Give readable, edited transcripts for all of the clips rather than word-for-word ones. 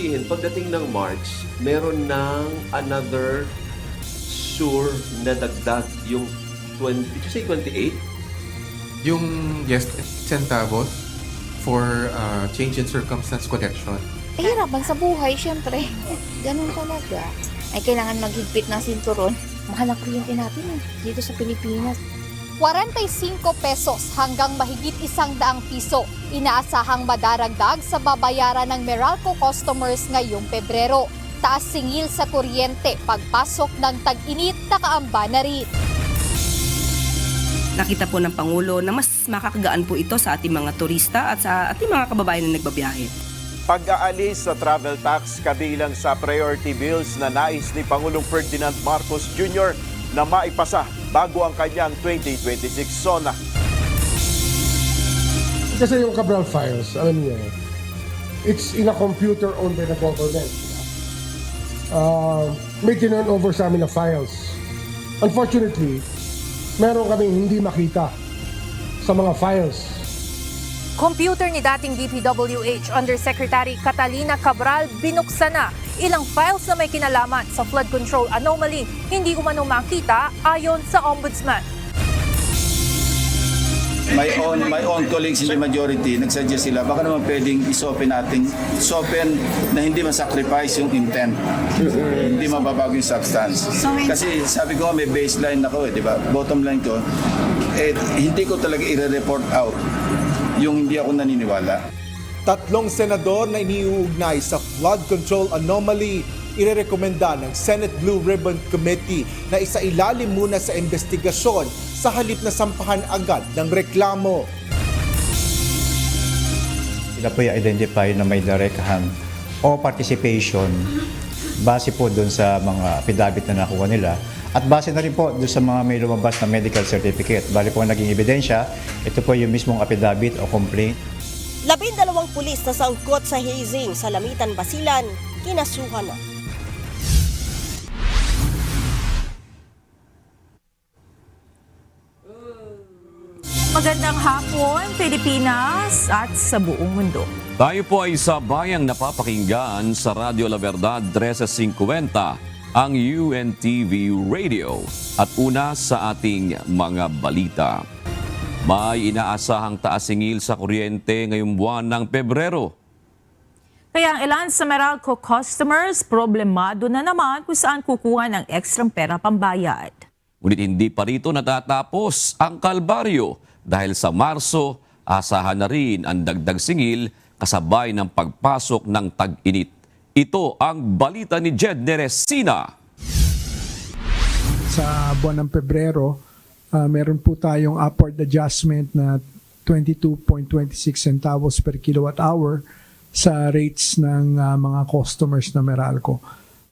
sabihin, pagdating ng March, meron ng another sure na dagdag yung 20, did you say 28? Yung, yes, centavos for change in circumstance collection. Hirapan sa buhay, syempre. Ganun talaga. Ay kailangan maghigpit ng sinturon. Mahal ang kliyente natin dito sa Pilipinas. 45 pesos hanggang mahigit 100 piso inaasahang madaragdag sa babayaran ng Meralco customers ngayong Pebrero. Taas singil sa kuryente pagpasok ng tag-init nakaamba na rin. Nakita po ng Pangulo na mas makakagaan po ito sa ating mga turista at sa ating mga kababayan na nagbabiyahe. Pag-aalis sa travel tax kabilang sa priority bills na nais ni Pangulong Ferdinand Marcos Jr. na maipasa bago ang kanyang 2026 SONA. Kasi yung Cabral files, alam niyo, it's in a computer owned by the government. May tinurn over sa amin na files. Unfortunately, meron kaming hindi makita sa mga files. Computer ni dating DPWH Undersecretary Catalina Cabral binuksan na. Ilang files na may kinalaman sa flood control anomaly hindi umano makita ayon sa Ombudsman. My own colleagues in the majority, nagsuggest sila, baka naman pwedeng isopen na hindi ma-sacrifice yung intent. Hindi mababago yung substance. Kasi sabi ko, may baseline ako, di ba? Bottom line ko, hindi ko talaga i-report out yung hindi ako naniniwala. 3 senador na iniuugnay sa flood control anomaly, irerekomenda ng Senate Blue Ribbon Committee na isailalim muna sa investigasyon sa halip na sampahan agad ng reklamo. Sila po i-identify na may direct hand o participation base po doon sa mga affidavit na nakuha nila at base na rin po doon sa mga may lumabas na medical certificate. Bali po naging ebidensya, ito po yung mismong affidavit o complaint. 12 pulis na sangkot sa hazing sa Lamitan, Basilan, kinasuhan na. Magandang hapon, Pilipinas at sa buong mundo. Tayo po ay sa bayang napapakinggan sa Radio La Verdad 1350, ang UNTV Radio. At una sa ating mga balita. May inaasahang taas singil sa kuryente ngayong buwan ng Pebrero. Kaya ang ilan sa Meralco customers problemado na naman kung saan kukuha ng ekstrang pera pambayad. Ngunit hindi pa rito natatapos ang kalbaryo dahil sa Marso, asahan na rin ang dagdag singil kasabay ng pagpasok ng tag-init. Ito ang balita ni Jed Neresina. Sa buwan ng Pebrero, meron po tayong upward adjustment na 22.26 centavos per kilowatt hour sa rates ng mga customers na Meralco.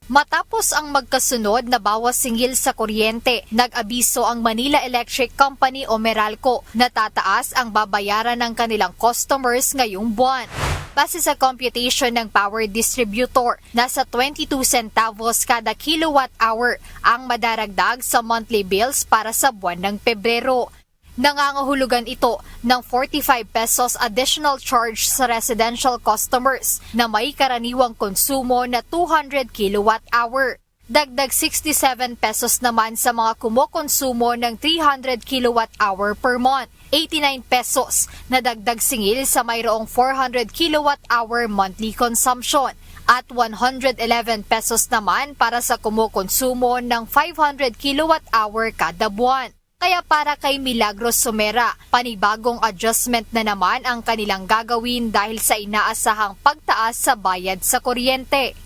Matapos ang magkasunod na bawas singil sa kuryente, nag-abiso ang Manila Electric Company o Meralco na tataas ang babayaran ng kanilang customers ngayong buwan. Base sa computation ng power distributor, nasa 22 centavos kada kilowatt hour ang madaragdag sa monthly bills para sa buwan ng Pebrero. Nangangahulugan ito ng 45 pesos additional charge sa residential customers na may karaniwang konsumo na 200 kilowatt hour. Dagdag 67 pesos naman sa mga kumokonsumo ng 300 kilowatt hour per month. 89 pesos na dagdag singil sa mayroong 400 kilowatt hour monthly consumption at 111 pesos naman para sa kumukonsumo ng 500 kilowatt hour kada buwan. Kaya para kay Milagros Sumera, panibagong adjustment na naman ang kanilang gagawin dahil sa inaasahang pagtaas sa bayad sa kuryente.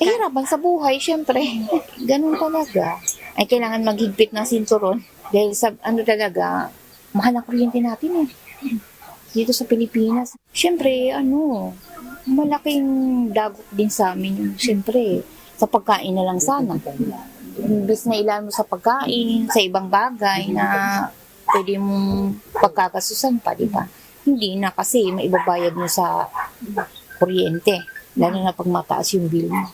Hirapan sa buhay, syempre. Ganun talaga. Ay kailangan maghigpit ng sinturon dahil sa talaga, mahal ang kuryente natin dito sa Pilipinas. Syempre, malaking dagot din sa amin. Syempre, sa pagkain na lang sana. Imbis na ilan mo sa pagkain, sa ibang bagay na pwede mong pagkakasusan pa, di ba? Hindi na kasi maibabayad mo sa kuryente, lalo na pag mataas yung bill mo.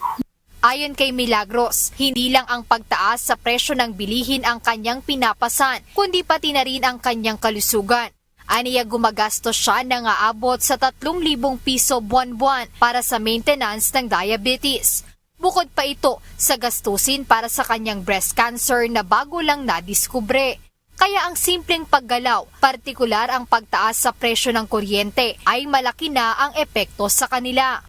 Ayon kay Milagros, hindi lang ang pagtaas sa presyo ng bilihin ang kanyang pinapasan, kundi pati na rin ang kanyang kalusugan. Aniya gumagastos siya ng aabot sa 3,000 piso buwan-buwan para sa maintenance ng diabetes. Bukod pa ito sa gastusin para sa kanyang breast cancer na bago lang nadiskubre. Kaya ang simpleng paggalaw, partikular ang pagtaas sa presyo ng kuryente, ay malaki na ang epekto sa kanila.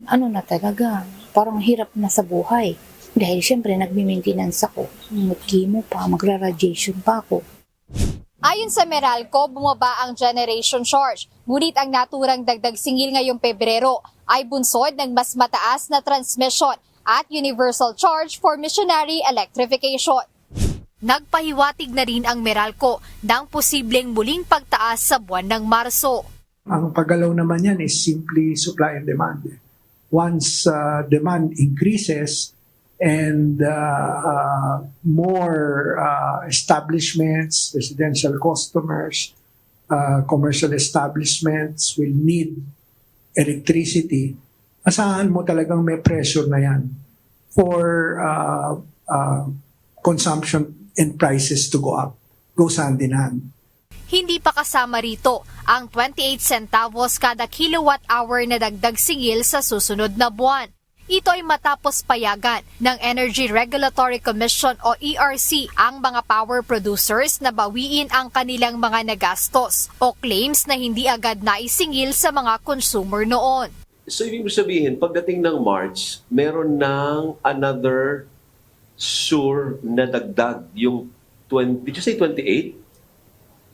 Ano na talaga, parang hirap na sa buhay. Dahil syempre nagmi-maintenance ako. Mag-chemo pa, magra-radiation pa ako. Ayon sa Meralco, bumaba ang generation charge. Ngunit ang naturang dagdag singil ngayong Pebrero ay bunsod ng mas mataas na transmission at universal charge for missionary electrification. Nagpahiwatig na rin ang Meralco ng posibleng muling pagtaas sa buwan ng Marso. Ang paggalaw naman yan is simply supply and demand. Once demand increases and more establishments, residential customers, commercial establishments will need electricity, asahan mo talagang may pressure na yan for consumption and prices to go up. Goes hand in hand. Hindi pa kasama rito ang 28 centavos kada kilowatt hour na dagdag singil sa susunod na buwan. Ito ay matapos payagan ng Energy Regulatory Commission o ERC ang mga power producers na bawiin ang kanilang mga nagastos o claims na hindi agad naisingil sa mga consumer noon. So, ibig sabihin, pagdating ng March, meron ng another SUR na dagdag, yung 20, did you say 28?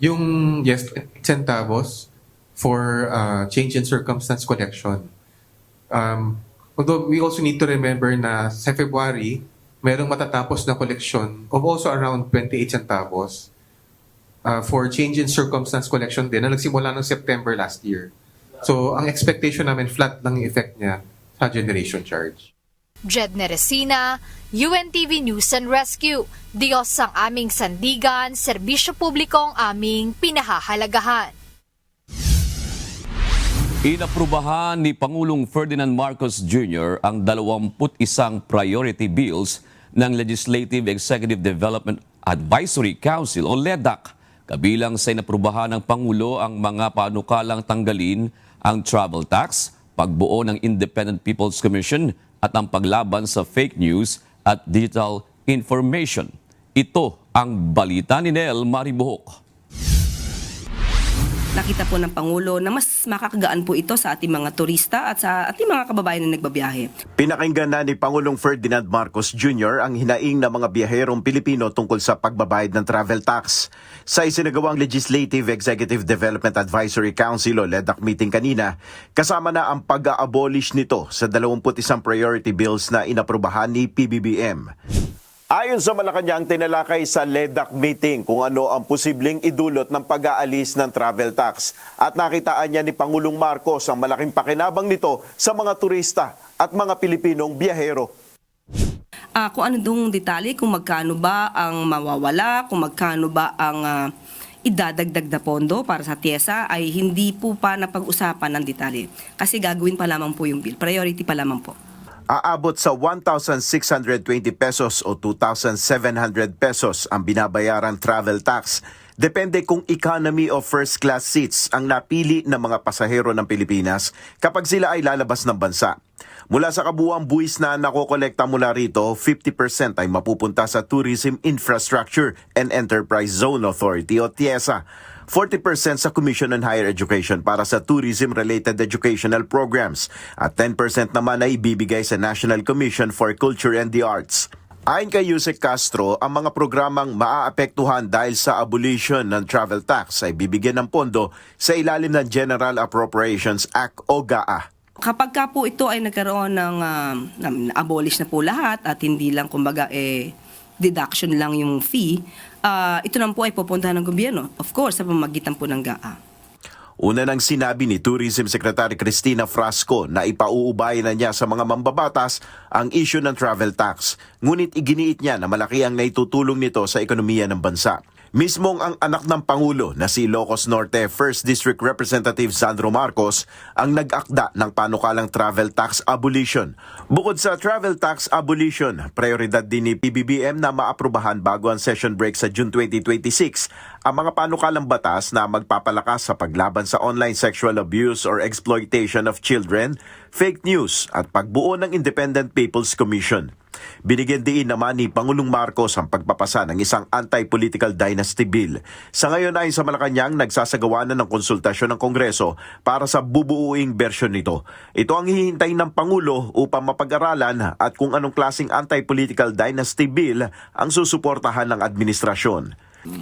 Yung, yes, centavos for change in circumstance collection. Although we also need to remember na sa February, merong matatapos na collection of also around 28 centavos for change in circumstance collection din na nagsimula ng September last year. So, ang expectation namin, flat lang yung effect niya sa generation charge. Jed Neresina, UNTV News and Rescue. Diyos ang aming sandigan, serbisyo publiko ang aming pinahahalagahan. Inaprubahan ni Pangulong Ferdinand Marcos Jr. ang 21 priority bills ng Legislative Executive Development Advisory Council o LEDAC. Kabilang sa inaprubahan ng Pangulo ang mga panukalang tanggalin ang travel tax, pagbuo ng Independent People's Commission at ang paglaban sa fake news at digital information. Ito ang balita ni Nel Maribuhok. Nakita po ng Pangulo na mas makakagaan po ito sa ating mga turista at sa ating mga kababayan na nagbabiyahe. Pinakinggan na ni Pangulong Ferdinand Marcos Jr. ang hinaing ng mga biyaherong Pilipino tungkol sa pagbabayad ng travel tax. Sa isinagawang Legislative Executive Development Advisory Council o LEDAC meeting kanina, kasama na ang pag-a-abolish nito sa 21 priority bills na inaprubahan ni PBBM. Ayon sa Malacanang, tinalakay sa LEDAC meeting kung ano ang posibleng idulot ng pag-aalis ng travel tax. At nakitaan niya ni Pangulong Marcos ang malaking pakinabang nito sa mga turista at mga Pilipinong biyahero. Kung ano dong detalye, kung magkano ba ang mawawala, kung magkano ba ang idadagdag na pondo para sa TIESA ay hindi po pa napag-usapan ng detalye. Kasi gagawin pa lamang po yung bill. Priority pa lamang po. Aabot sa 1,620 pesos o 2,700 pesos ang binabayarang travel tax. Depende kung economy o first class seats ang napili ng mga pasahero ng Pilipinas kapag sila ay lalabas ng bansa. Mula sa kabuuang buwis na nakokolekta mula rito, 50% ay mapupunta sa Tourism Infrastructure and Enterprise Zone Authority o TIESA. 40% sa Commission on Higher Education para sa tourism-related educational programs at 10% naman ay ibibigay sa National Commission for Culture and the Arts. Ayon kay Yusek Castro, ang mga programang maaapektuhan dahil sa abolition ng travel tax ay bibigyan ng pondo sa ilalim ng General Appropriations Act o GAA. Kapag ka po ito ay nagkaroon ng abolish na po lahat at hindi lang kumbaga deduction lang yung fee, ito naman po ay pupuntahan ng gobyerno, of course, sa pamamagitan po ng GAA. Una nang sinabi ni Tourism Secretary Cristina Frasco na ipauubay na niya sa mga mambabatas ang issue ng travel tax. Ngunit iginiit niya na malaki ang naitutulong nito sa ekonomiya ng bansa. Mismong ang anak ng Pangulo na si Ilocos Norte 1st District Representative Sandro Marcos ang nag-akda ng panukalang travel tax abolition. Bukod sa travel tax abolition, prioridad din ni PBBM na maaprubahan bago ang session break sa June 2026 ang mga panukalang batas na magpapalakas sa paglaban sa online sexual abuse or exploitation of children, fake news at pagbuo ng Independent People's Commission. Binigyan diin naman ni Pangulong Marcos ang pagpapasa ng isang anti-political dynasty bill. Sa ngayon ay sa Malacanang nagsasagawa na ng konsultasyon ng Kongreso para sa bubuuing bersyon nito. Ito ang hihintay ng Pangulo upang mapag-aralan at kung anong klaseng anti-political dynasty bill ang susuportahan ng administrasyon.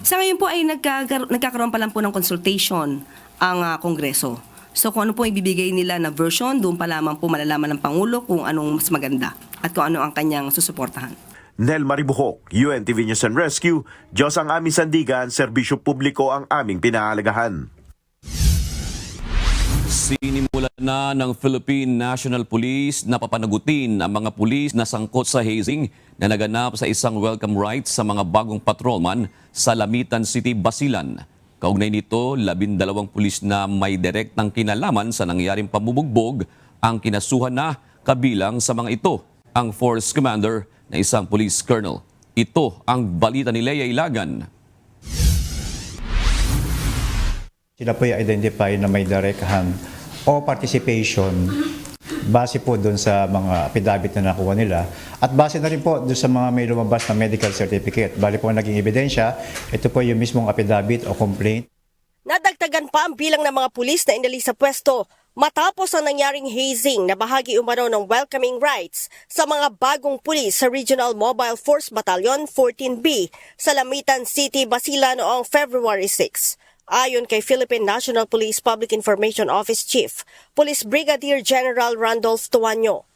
Sa ngayon po ay nagkakaroon pa lang po ng consultation ang Kongreso. So kung ano po ibibigay nila na version, doon pa lamang po malalaman ng Pangulo kung anong mas maganda at kung ano ang kanyang susuportahan. Nel Maribuhok, UNTV News and Rescue, Diyos ang aming sandigan, serbisyo publiko ang aming pinahalagahan. Sinimula na ng Philippine National Police na papanagutin ang mga pulis na sangkot sa hazing na naganap sa isang welcome rites sa mga bagong patrolman sa Lamitan City, Basilan. Kaugnay nito, 12 pulis na may direktang kinalaman sa nangyaring pambubugbog ang kinasuhan na kabilang sa mga ito ang Force Commander na isang police colonel. Ito ang balita ni Lea Ilagan. Sila po i-identify na may direct hand o participation base po doon sa mga affidavit na nakuha nila at base na rin po doon sa mga may lumabas na medical certificate. Bali po naging ebidensya, ito po yung mismong affidavit o complaint. Nadagdagan pa ang bilang ng mga pulis na inalis sa pwesto matapos ang nangyaring hazing na bahagi umano ng welcoming rites sa mga bagong pulis sa Regional Mobile Force Battalion 14B sa Lamitan City, Basilan noong February 6. Ayon kay Philippine National Police Public Information Office Chief, Police Brigadier General Randolph Tuanyo,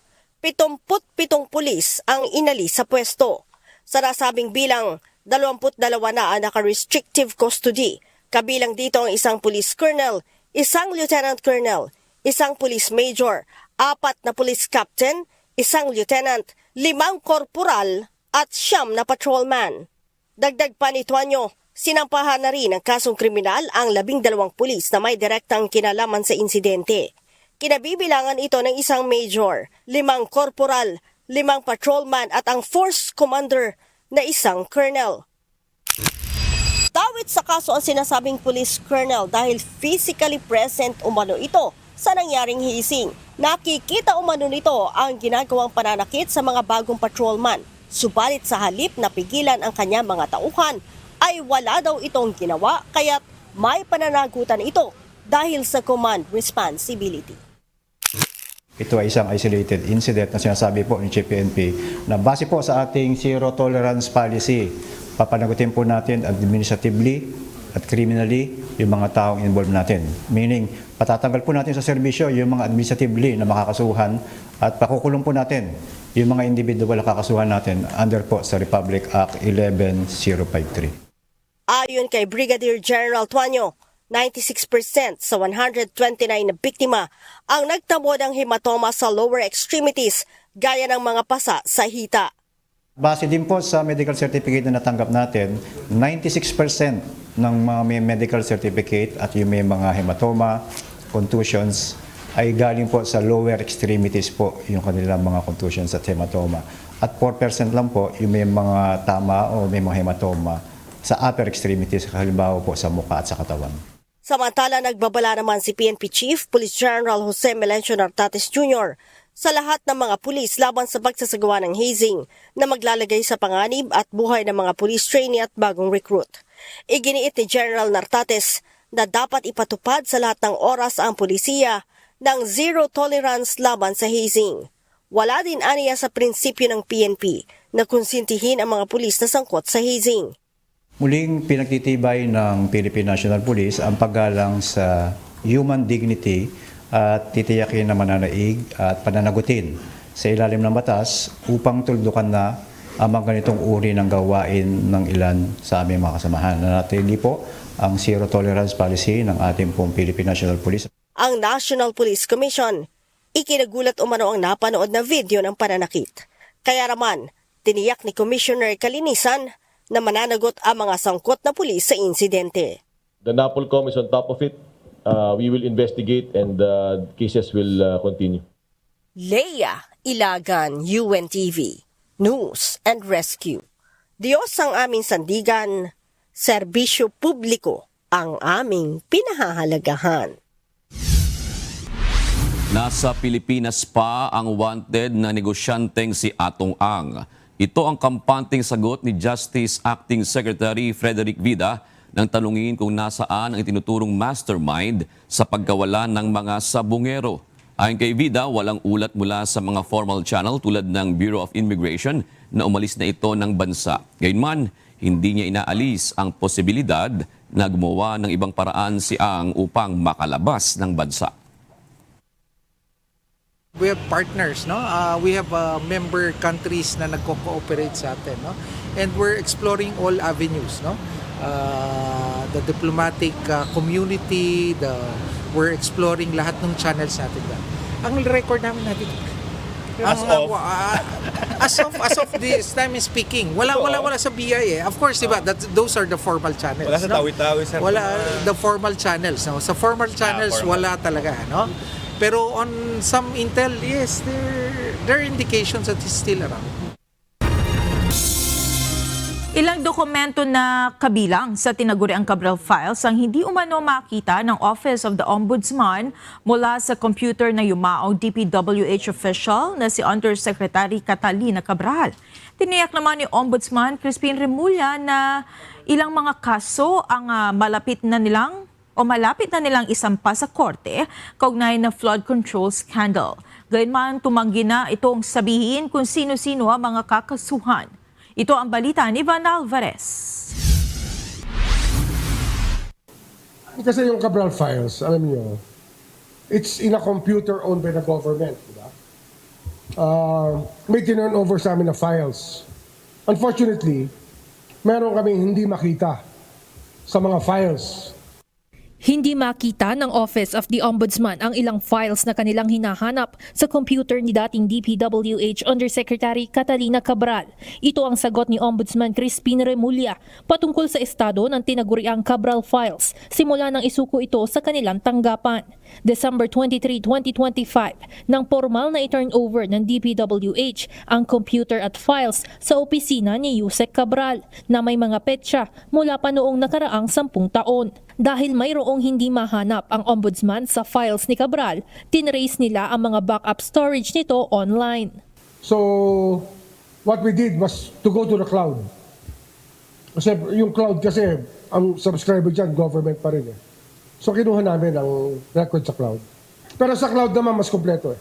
77 pulis ang inalis sa pwesto. Sa nasabing bilang, 22 na ang naka-restrictive custody. Kabilang dito ang isang police colonel, isang lieutenant colonel, isang police major, 4 na police captain, isang lieutenant, 5 korporal at 9 na patrolman. Dagdag pa ni Tuanyo, sinampahan na rin ng kasong kriminal ang 12 pulis na may direktang kinalaman sa insidente. Kinabibilangan ito ng isang major, 5 korporal, 5 patrolman at ang force commander na isang colonel. Tawid sa kaso ang sinasabing police colonel dahil physically present umano ito sa nangyaring hazing. Nakikita umano nito ang ginagawang pananakit sa mga bagong patrolman. Subalit sa halip na pigilan ang kanyang mga tauhan, ay wala daw itong ginawa kaya't may pananagutan ito dahil sa command responsibility. Ito ay isang isolated incident na sinasabi po ni Chief PNP na base po sa ating zero tolerance policy, papanagutin po natin administratively at criminally yung mga taong involved natin. Meaning, patatanggal po natin sa serbisyo yung mga administratively na makakasuhan at pakukulong po natin yung mga individual na kakasuhan natin under po sa Republic Act 11053. Ayon kay Brigadier General Tuanyo, 96% sa 129 na biktima ang nagtamo ng hematoma sa lower extremities gaya ng mga pasa sa hita. Base din po sa medical certificate na natanggap natin, 96% ng mga may medical certificate at yung may mga hematoma, contusions, ay galing po sa lower extremities po yung kanilang mga contusions at hematoma. At 4% lang po yung may mga tama o may mga hematoma sa upper extremities, halimbawa po sa mukha at sa katawan. Samantala, nagbabala naman si PNP Chief Police General Jose Melencio Nartates Jr. sa lahat ng mga pulis laban sa pagsasagawa ng hazing na maglalagay sa panganib at buhay ng mga police trainee at bagong recruit. Iginiit ni General Nartates na dapat ipatupad sa lahat ng oras ang pulisiya ng zero tolerance laban sa hazing. Wala din aniya sa prinsipyo ng PNP na konsintihin ang mga pulis na sangkot sa hazing. Muling pinagtitibay ng Philippine National Police ang paggalang sa human dignity at titiyakin na mananaig at pananagutin sa ilalim ng batas upang tuldukan na ang mga ganitong uri ng gawain ng ilan sa aming mga kasamahan. Nanatili po ang zero tolerance policy ng ating pong Philippine National Police. Ang National Police Commission, ikinagulat umano ang napanood na video ng pananakit. Kaya naman, tiniyak ni Commissioner Kalinisan na mananagot ang mga sangkot na pulis sa insidente. The NAPOLCOM is on top of it. We will investigate and cases will continue. Leia Ilagan, UNTV, News and Rescue. Diyos ang aming sandigan, serbisyo publiko ang aming pinahahalagahan. Nasa Pilipinas pa ang wanted na negosyanteng si Atong Ang. Ito ang kampanteng sagot ni Justice Acting Secretary Frederick Vida nang tanungin kung nasaan ang itinuturong mastermind sa pagkawala ng mga sabungero. Ayon kay Vida, walang ulat mula sa mga formal channel tulad ng Bureau of Immigration na umalis na ito ng bansa. Gayunman, hindi niya inaalis ang posibilidad na gumawa ng ibang paraan si Ang upang makalabas ng bansa. We have partners, no? We have member countries na nagko-cooperate sa atin, no? And we're exploring all avenues, no? The diplomatic community, we're exploring lahat ng channels natin. Ang record namin natin. As of this time is speaking, wala sa BI eh. Of course, diba, those are the formal channels. Wala sa tawi-tawi, sir. Wala the formal channels, no? Sa formal channels wala talaga, no? Pero on some intel, yes, there are indications that he's still around. Ilang dokumento na kabilang sa tinaguriang Cabral files ang hindi umano makita ng Office of the Ombudsman mula sa computer na yumaong DPWH official na si Undersecretary Catalina Cabral. Tiniyak naman ni Ombudsman Crispin Remulla na ilang mga kaso ang malapit na nilang isampa sa korte kaugnay na flood control scandal. Gayunman, tumanggi na itong sabihin kung sino-sino ang mga kakasuhan. Ito ang balita ni Van Alvarez. Kasi yung Cabral files, alam niyo, it's in a computer owned by the government. Diba? May tinurn over sa amin na files. Unfortunately, meron kaming hindi makita sa mga files. Hindi makita ng Office of the Ombudsman ang ilang files na kanilang hinahanap sa computer ni dating DPWH Undersecretary Catalina Cabral. Ito ang sagot ni Ombudsman Crispin Remulla patungkol sa estado ng tinaguriang Cabral files simula nang isuko ito sa kanilang tanggapan. December 23, 2025, nang formal na i-turnover ng DPWH ang computer at files sa opisina ni Yusek Cabral na may mga petsa mula pa noong nakaraang 10 taon. Dahil mayroong hindi mahanap ang ombudsman sa files ni Cabral, tinrace nila ang mga backup storage nito online. So, what we did was to go to the cloud. Kasi yung cloud kasi, ang subscriber dyan, government pa rin eh. So, kinuha namin ang record sa cloud. Pero sa cloud naman, mas kompleto eh.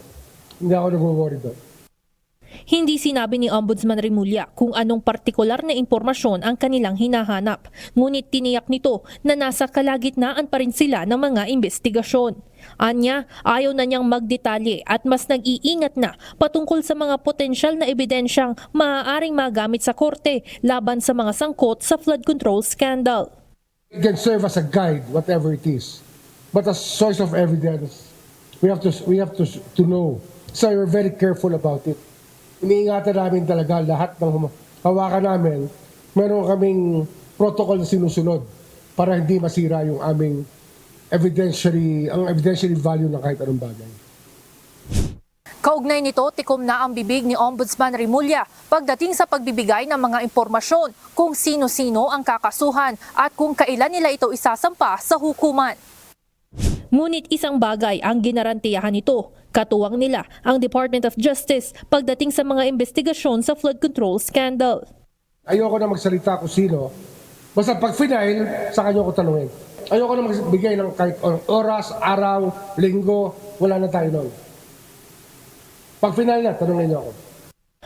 Hindi ako nag-worry doon. Hindi sinabi ni Ombudsman Remulla kung anong partikular na impormasyon ang kanilang hinahanap. Ngunit tiniyak nito na nasa kalagitnaan pa rin sila ng mga investigasyon. Anya, ayaw na niyang magdetalye at mas nag-iingat na patungkol sa mga potensyal na ebidensyang maaaring magamit sa korte laban sa mga sangkot sa flood control scandal. It can serve as a guide, whatever it is. But as source of evidence, we have to know. So we're very careful about it. Iniingatan namin talaga lahat ng hawakan namin. Meron kaming protocol na sinusunod para hindi masira yung aming evidentiary value ng kahit anong bagay. Kaugnay nito, tikom na ang bibig ni Ombudsman Remulla pagdating sa pagbibigay ng mga impormasyon kung sino-sino ang kakasuhan at kung kailan nila ito isasampa sa hukuman. Ngunit isang bagay ang ginarantiyahan nito. Katuwang nila ang Department of Justice pagdating sa mga investigasyon sa flood control scandal. Ayoko na magsalita kung sino. Basta pag final, sa kanya ko tanungin. Ayoko na magbigay ng kahit oras, araw, linggo, wala na tayo noon. Pag final na, tanungin niyo ako.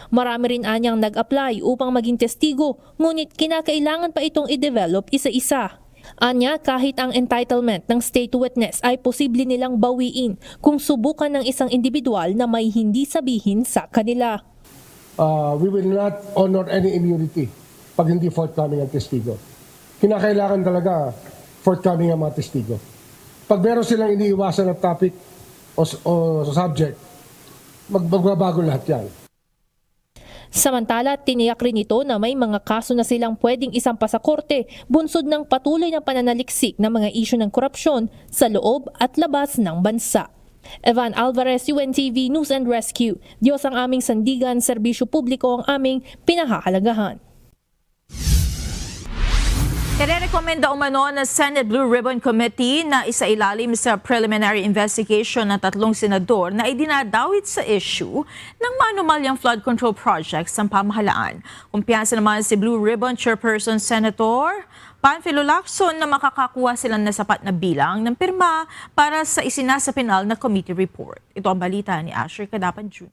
Marami rin anyang nag-apply upang maging testigo, ngunit kinakailangan pa itong i-develop isa-isa. Anya, kahit ang entitlement ng state witness ay posible nilang bawiin kung subukan ng isang individual na may hindi sabihin sa kanila. We will not honor any immunity pag hindi forthcoming ang testigo. Kinakailangan talaga forthcoming ang mga testigo. Pag meron silang iniiwasan na topic o subject, magbabago lahat yan. Samantala, tiniyak rin ito na may mga kaso na silang pwedeng isampa sa korte bunsod ng patuloy na pananaliksik ng mga isyu ng korupsyon sa loob at labas ng bansa. Evan Alvarez, UNTV News and Rescue. Diyos ang aming sandigan, serbisyo publiko ang aming pinahahalagahan. Irerekomenda umano ng Senate Blue Ribbon Committee na isailalim sa preliminary investigation ng 3 senador na idinadawit sa issue ng maanumalyang flood control projects ng pamahalaan. Kumpiyansa naman si Blue Ribbon Chairperson Senator Panfilo Lacson na makakakuha sila na sapat na bilang ng pirma para sa isinasapinal na committee report. Ito ang balita ni Asher Cadapan Jr.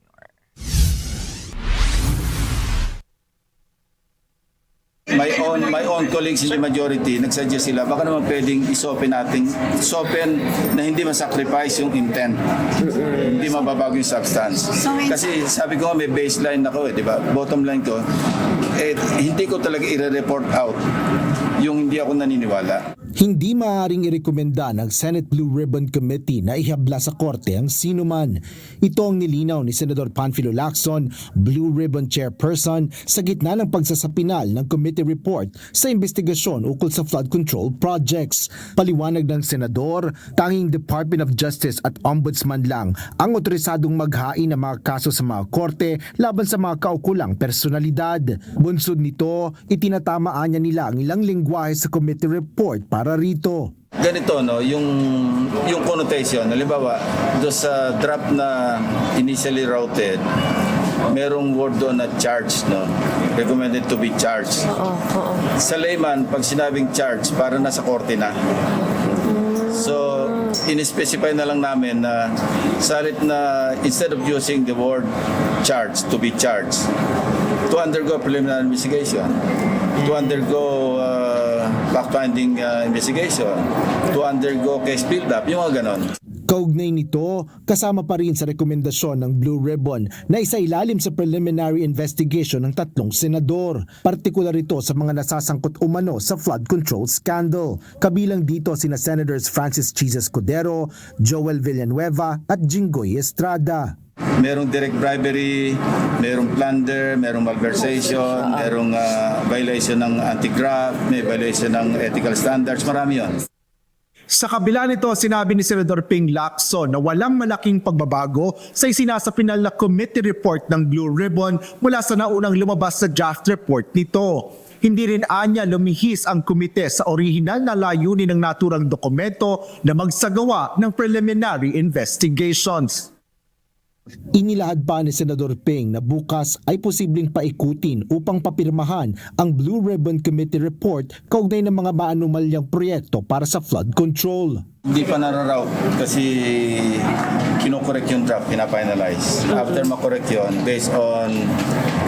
My own colleagues in the majority, nagsuggest sila, baka naman pwedeng isopen na hindi masacrifice yung intent. Hindi mababago yung substance. Kasi sabi ko nga may baseline ako di ba? Bottom line ko, hindi ko talaga i-report out yung hindi ako naniniwala. Hindi maaaring irekomenda ng Senate Blue Ribbon Committee na ihabla sa korte ang sinuman. Ito ang nilinaw ni Senador Panfilo Lacson, Blue Ribbon Chairperson, sa gitna ng pagsasapinal ng committee report sa investigasyon ukol sa flood control projects. Paliwanag ng Senador, tanging Department of Justice at Ombudsman lang ang otorisadong maghain ng mga kaso sa mga korte laban sa mga kaukulang personalidad. Bunsod nito, itinatamaan niya nila ang ilang lengguwahe sa committee report para rito. Ganito yung connotation, halimbawa do sa draft na initially routed, merong word doon na charge, recommended to be charged. Sa layman, pag sinabing charge, para nasa korte na. So, in-specify na lang namin na salit na instead of using the word charge, to be charged, to undergo preliminary investigation, to undergo fact-finding investigation, to undergo case build-up, yung mga ganon. Kaugnay nito, kasama pa rin sa rekomendasyon ng Blue Ribbon na isailalim sa preliminary investigation ng 3 senador. Partikular ito sa mga nasasangkot umano sa flood control scandal. Kabilang dito sina Senators Francis Chis Escudero, Joel Villanueva at Jinggoy Estrada. Merong direct bribery, merong plunder, merong malversation, merong violation ng anti-graft, may violation ng ethical standards, marami yun. Sa kabila nito, sinabi ni Senador Ping Lacson na walang malaking pagbabago sa isinasapinal na committee report ng Blue Ribbon mula sa naunang lumabas sa draft report nito. Hindi rin anya lumihis ang komite sa orihinal na layunin ng naturang dokumento na magsagawa ng preliminary investigations. Inilahad pa ni Senador Ping na bukas ay posibleng paikutin upang papirmahan ang Blue Ribbon Committee report kaugnay ng mga maanumalyang proyekto para sa flood control. Hindi pa nararoute kasi kinokorek yung draft, pinafinalize. After makorek yun, based on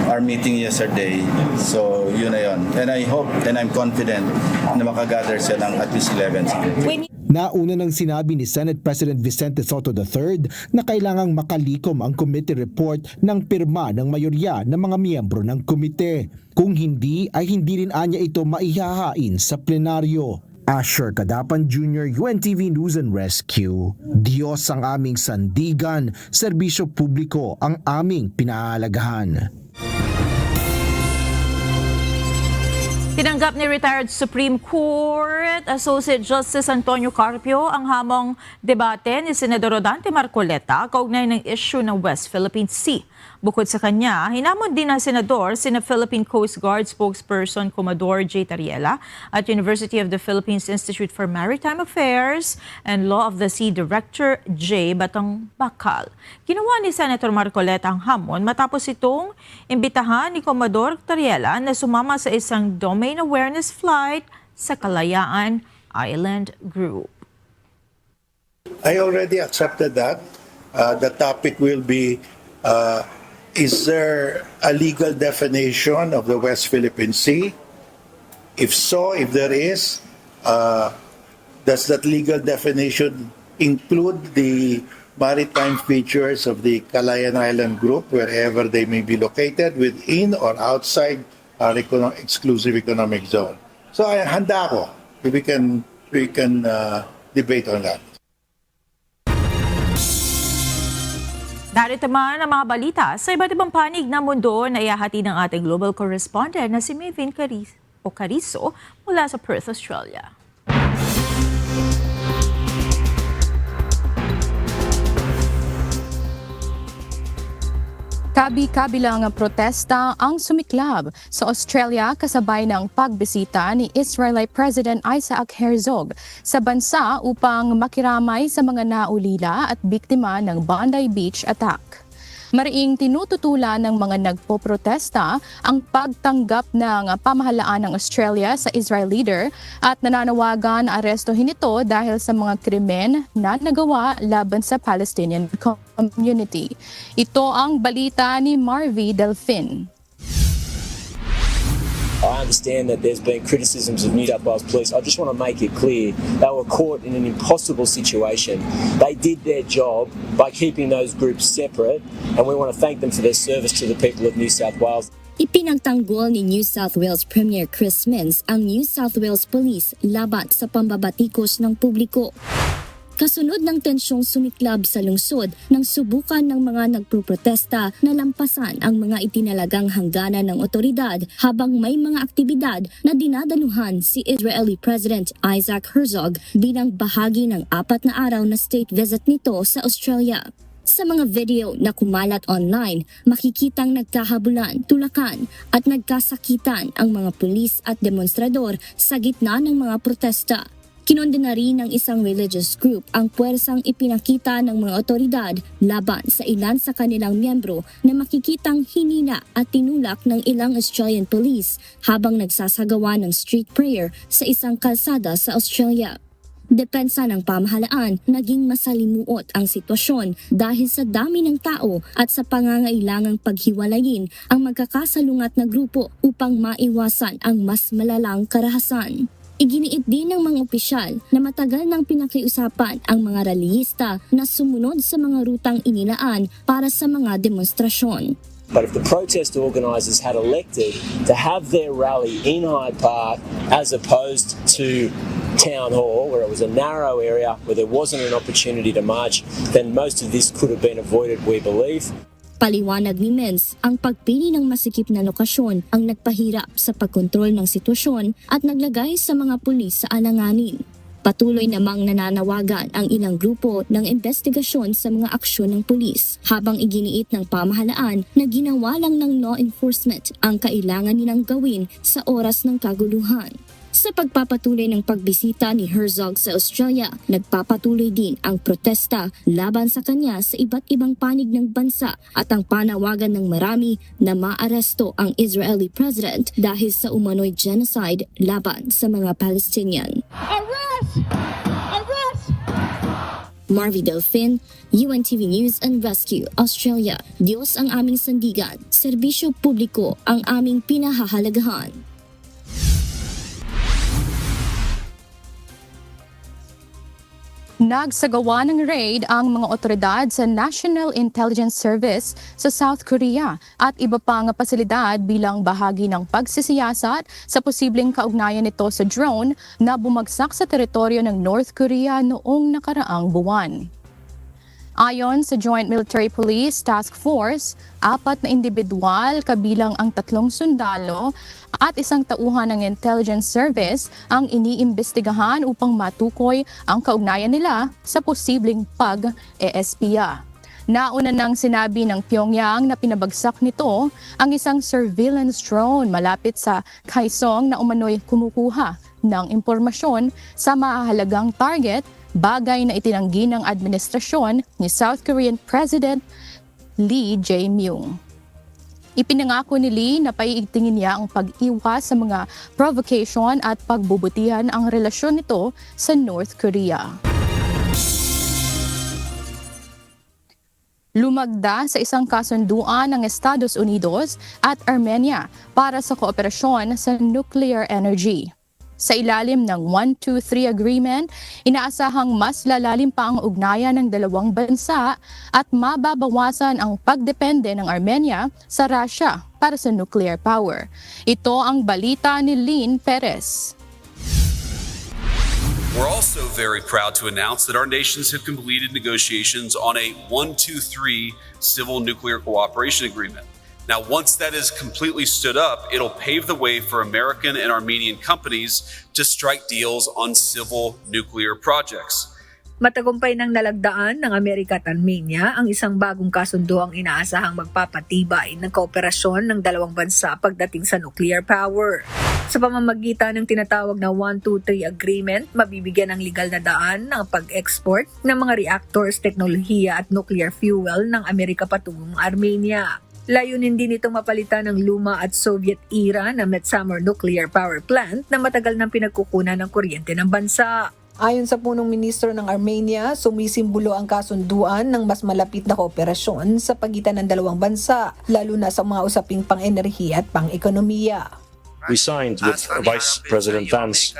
our meeting yesterday, so yun na yun. And I hope and I'm confident na makagather siya ng at least 11. Nauna nang sinabi ni Senate President Vicente Soto III na kailangang makalikom ang committee report ng pirma ng mayorya ng mga miyembro ng komite. Kung hindi, ay hindi rin anya ito maihahain sa plenaryo. Asher Cadapan Jr., UNTV News and Rescue. Diyos ang aming sandigan, serbisyo publiko ang aming pinahalagahan. Tinanggap ni retired Supreme Court Associate Justice Antonio Carpio ang hamong debate ni Senador Rodante Marcoleta kaugnay ng issue ng West Philippine Sea. Bukod sa kanya, hinamon din ng senador sina Philippine Coast Guard spokesperson Commodore J. Tariela at University of the Philippines Institute for Maritime Affairs and Law of the Sea Director J. Batong Bakal. Ginawa ni Senator Marcoleta ang hamon matapos itong imbitahan ni Commodore Tariela na sumama sa isang domain awareness flight sa Kalayaan Island Group. I already accepted that. The topic will be is there a legal definition of the West Philippine Sea? If so, if there is, does that legal definition include the maritime features of the Kalayaan Island Group, wherever they may be located, within or outside our exclusive economic zone? So, handa ako. We can debate on that. Narito naman ang mga balita sa iba't ibang panig ng mundo na iahati ng ating global correspondent na si Maven Carizo mula sa Perth, Australia. Kabi-kabilang protesta ang sumiklab sa Australia kasabay ng pagbisita ni Israeli President Isaac Herzog sa bansa upang makiramay sa mga naulila at biktima ng Bondi Beach attack. Mariing tinututulan ng mga nagpoprotesta ang pagtanggap ng pamahalaan ng Australia sa Israel leader at nananawagan na arestuhin ito dahil sa mga krimen na nagawa laban sa Palestinian community. Ito ang balita ni Marvy Delfin. I understand that there's been criticisms of New South Wales Police. I just want to make it clear they were caught in an impossible situation. They did their job by keeping those groups separate, and we want to thank them for their service to the people of New South Wales. Ipinagtanggol ni New South Wales Premier Chris Minns ang New South Wales Police laban sa pambabatikos ng publiko. Kasunod ng tensyong sumiklab sa lungsod nang subukan ng mga nagpoprotesta na lampasan ang mga itinalagang hangganan ng otoridad habang may mga aktibidad na dinadaluhan si Israeli President Isaac Herzog bilang bahagi ng 4 na araw na state visit nito sa Australia. Sa mga video na kumalat online, makikitang nagkahabulan, tulakan at nagkasakitan ang mga pulis at demonstrador sa gitna ng mga protesta. Kinondena rin ng isang religious group ang puwersang ipinakita ng mga otoridad laban sa ilan sa kanilang miyembro na makikitang hinila at tinulak ng ilang Australian police habang nagsasagawa ng street prayer sa isang kalsada sa Australia. Depensa ng pamahalaan, naging masalimuot ang sitwasyon dahil sa dami ng tao at sa pangangailangang paghiwalayin ang magkakasalungat na grupo upang maiwasan ang mas malalang karahasan. Iginiit din ng mga opisyal na matagal nang pinakiusapan ang mga rallyista na sumunod sa mga rutang inilaan para sa mga demonstrasyon. But if the protest organisers had elected to have their rally in Hyde Park as opposed to Town Hall, where it was a narrow area where there wasn't an opportunity to march, then most of this could have been avoided, we believe. Paliwanag ni Minns, ang pagpili ng masikip na lokasyon ang nagpahirap sa pagkontrol ng sitwasyon at naglagay sa mga pulis sa alanganin. Patuloy namang nananawagan ang ilang grupo ng investigasyon sa mga aksyon ng pulis habang iginiit ng pamahalaan na ginawa lang ng law enforcement ang kailangan nilang gawin sa oras ng kaguluhan. Sa pagpapatuloy ng pagbisita ni Herzog sa Australia, nagpapatuloy din ang protesta laban sa kanya sa iba't ibang panig ng bansa at ang panawagan ng marami na maaresto ang Israeli president dahil sa umano'y genocide laban sa mga Palestinian. Arrest! Arrest! Marvy Delfin, UNTV News and Rescue, Australia. Diyos ang aming sandigan, serbisyo publiko ang aming pinahahalagahan. Nagsagawa ng raid ang mga otoridad sa National Intelligence Service sa South Korea at iba pang pasilidad bilang bahagi ng pagsisiyasat sa posibleng kaugnayan nito sa drone na bumagsak sa teritoryo ng North Korea noong nakaraang buwan. Ayon sa Joint Military Police Task Force, 4 na individual kabilang ang 3 sundalo at isang tauhan ng intelligence service ang iniimbestigahan upang matukoy ang kaugnayan nila sa posibleng pag-eespiya. Nauna nang sinabi ng Pyongyang na pinabagsak nito ang isang surveillance drone malapit sa Kaesong na umano'y kumukuha ng impormasyon sa mahalagang target, bagay na itinanggi ng administrasyon ni South Korean President Lee Jae-myung. Ipinangako ni Lee na paiigtingin niya ang pag-iwas sa mga provocation at pagbubutihan ang relasyon nito sa North Korea. Lumagda sa isang kasunduan ng Estados Unidos at Armenia para sa kooperasyon sa nuclear energy. Sa ilalim ng 123 Agreement, inaasahang mas lalalim pa ang ugnayan ng dalawang bansa at mababawasan ang pagdepende ng Armenia sa Russia para sa nuclear power. Ito ang balita ni Lynn Perez. We're also very proud to announce that our nations have completed negotiations on a 1-2-3 civil nuclear cooperation agreement. Now, once that is completely stood up, it'll pave the way for American and Armenian companies to strike deals on civil nuclear projects. Matagumpay nang nalagdaan ng Amerika at Armenia ang isang bagong kasundo ang inaasahang magpapatibay ng kooperasyon ng dalawang bansa pagdating sa nuclear power. Sa pamamagitan ng tinatawag na 1-2-3 agreement, mabibigyan ng legal na daan ang pag-export ng mga reactors, teknolohiya at nuclear fuel ng Amerika patungong Armenia. Layunin din itong mapalitan ng luma at Soviet-era na Metsamor Nuclear Power Plant na matagal nang pinagkukunan ng kuryente ng bansa. Ayon sa punong ministro ng Armenia, sumisimbolo ang kasunduan ng mas malapit na kooperasyon sa pagitan ng dalawang bansa, lalo na sa mga usaping pang-enerhiya at pang-ekonomiya. We signed with Vice President Vance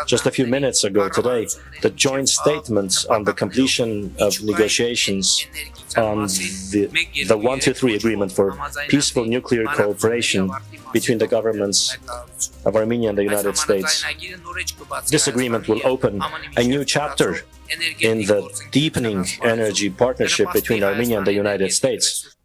just a few minutes ago today the joint statement on the completion of negotiations on the 1-2-3 agreement for peaceful nuclear cooperation between the governments of Armenia and the United States. This agreement will open a new chapter in the deepening energy partnership between Armenia and the United States.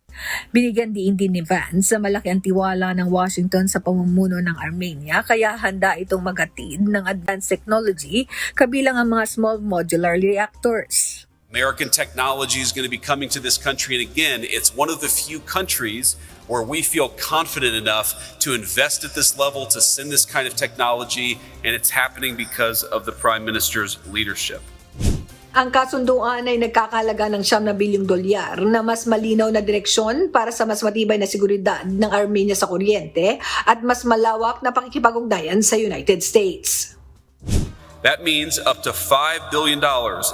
Binigyan din ni Vance sa malaki ang tiwala ng Washington sa pamumuno ng Armenia kaya handa itong maghatid ng advanced technology kabilang ang mga small modular reactors. American technology is going to be coming to this country, and again, it's one of the few countries where we feel confident enough to invest at this level, to send this kind of technology, and it's happening because of the Prime Minister's leadership. Ang kasunduan ay nagkakalaga ng $9 bilyong na mas malinaw na direksyon para sa mas matibay na seguridad ng Armenia sa kuryente at mas malawak na pakikipag-ugnayan sa United States. That means up to $5 billion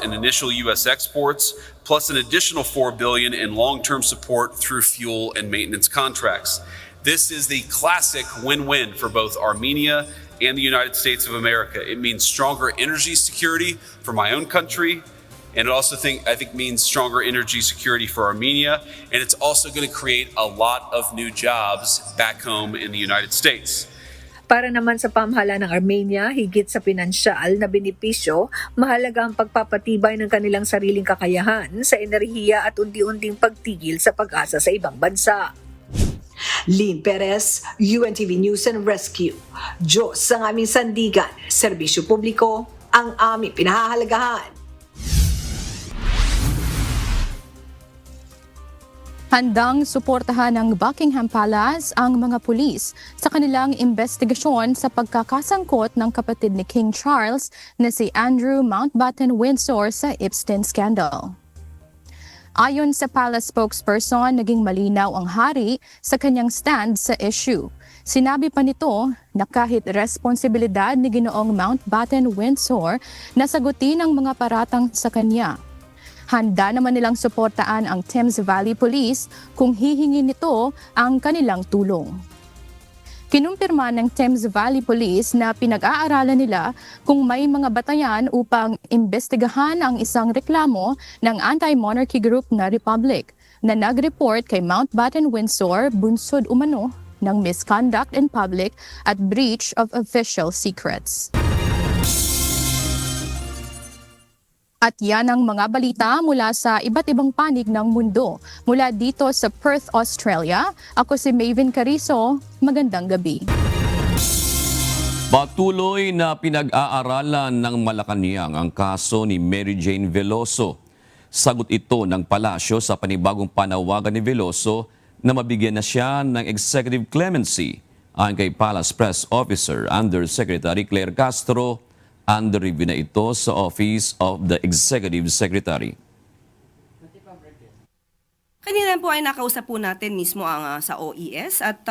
in initial U.S. exports, plus an additional $4 billion in long-term support through fuel and maintenance contracts. This is the classic win-win for both Armenia and the United States of America. It means stronger energy security for my own country, and it also I think means stronger energy security for Armenia, and it's also going to create a lot of new jobs back home in the United States. Para naman sa pamahalaan ng Armenia, higit sa pinansyal na benepisyo, mahalaga ang pagpapatibay ng kanilang sariling kakayahan sa enerhiya at unti-unting pagtigil sa pag-asa sa ibang bansa. Lynn Perez, UNTV News and Rescue. Diyos ang aming sandigan, serbisyo publiko, ang aming pinahahalagahan. Handang suportahan ng Buckingham Palace ang mga pulis sa kanilang investigasyon sa pagkakasangkot ng kapatid ni King Charles na si Andrew Mountbatten Windsor sa Epstein Scandal. Ayon sa palace spokesperson, naging malinaw ang hari sa kanyang stand sa issue. Sinabi pa nito na kahit responsibilidad ni Ginoong Mountbatten Windsor na sagutin ang mga paratang sa kanya. Handa naman nilang suportaan ang Thames Valley Police kung hihingi nito ang kanilang tulong. Kinumpirma ng Thames Valley Police na pinag-aaralan nila kung may mga batayan upang imbestigahan ang isang reklamo ng anti-monarchy group na Republic na nag-report kay Mountbatten Windsor bunsod umano ng misconduct in public at breach of official secrets. At yan ang mga balita mula sa iba't ibang panig ng mundo. Mula dito sa Perth, Australia, ako si Maven Carizo. Magandang gabi. Patuloy na pinag-aaralan ng Malacanang ang kaso ni Mary Jane Veloso. Sagot ito ng palasyo sa panibagong panawagan ni Veloso na mabigyan na siya ng executive clemency. Ayon kay Palace Press Officer Undersecretary Claire Castro, under review na ito sa Office of the Executive Secretary. Kanina po ay nakausap po natin mismo ang sa OES at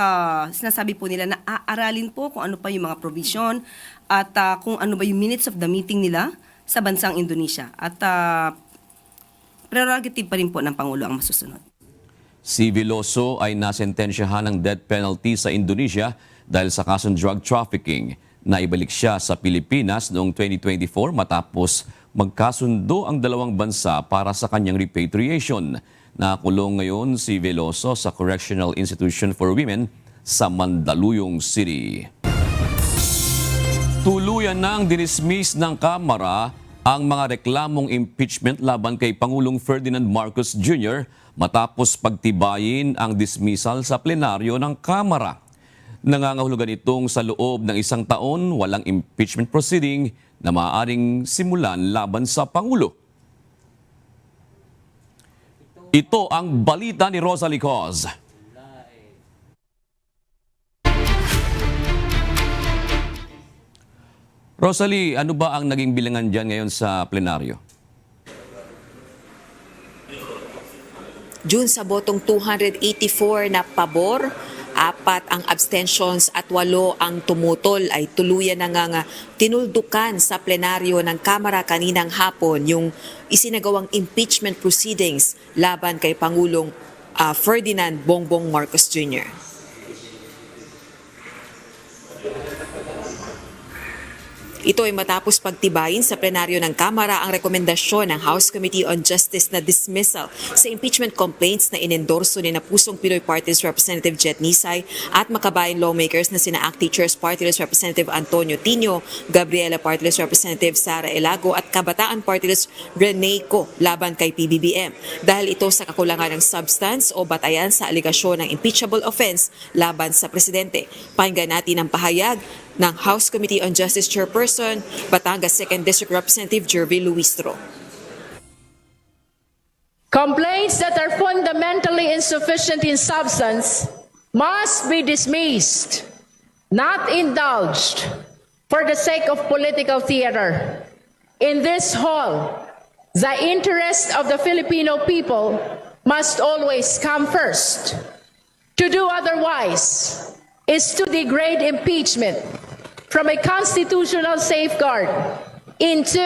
sinasabi po nila na aaralin po kung ano pa yung mga provision at kung ano ba yung minutes of the meeting nila sa bansang Indonesia. At prerogative pa rin po ng Pangulo ang masusunod. Si Veloso ay nasentensyahan ng death penalty sa Indonesia dahil sa kasong drug trafficking. Naibalik siya sa Pilipinas noong 2024 matapos magkasundo ang dalawang bansa para sa kanyang repatriation. Nakulong ngayon si Veloso sa Correctional Institution for Women sa Mandaluyong City. Tuluyan nang dinismiss ng Kamara ang mga reklamong impeachment laban kay Pangulong Ferdinand Marcos Jr. matapos pagtibayin ang dismissal sa plenaryo ng Kamara. Nangangahulugan itong sa loob ng 1 taon walang impeachment proceeding na maaaring simulan laban sa Pangulo. Ito ang balita ni Rosalie Coz. Rosalie, ano ba ang naging bilangan dyan ngayon sa plenaryo? June, sa botong 284 na pabor, 4 ang abstentions at 8 ang tumutol ay tuluyan na nga tinuldukan sa plenaryo ng Kamara kaninang hapon yung isinagawang impeachment proceedings laban kay Pangulong Ferdinand Bongbong Marcos Jr. Ito ay matapos pagtibayin sa plenaryo ng Kamara ang rekomendasyon ng House Committee on Justice na dismissal sa impeachment complaints na inendorso ni Pusong Pinoy Party List Representative Jet Nisay at makabayan lawmakers na sina ACT Teachers Party List Representative Antonio Tino, Gabriela Party List Representative Sara Elago at Kabataan Party List Rene Co laban kay PBBM. Dahil ito sa kakulangan ng substance o batayan sa aligasyon ng impeachable offense laban sa presidente. Pakinggan natin ang pahayag ng House Committee on Justice Chairperson, Batangas 2nd District Representative Jervy Luistro. Complaints that are fundamentally insufficient in substance must be dismissed, not indulged, for the sake of political theater. In this hall, the interest of the Filipino people must always come first. To do otherwise is to degrade impeachment from a constitutional safeguard into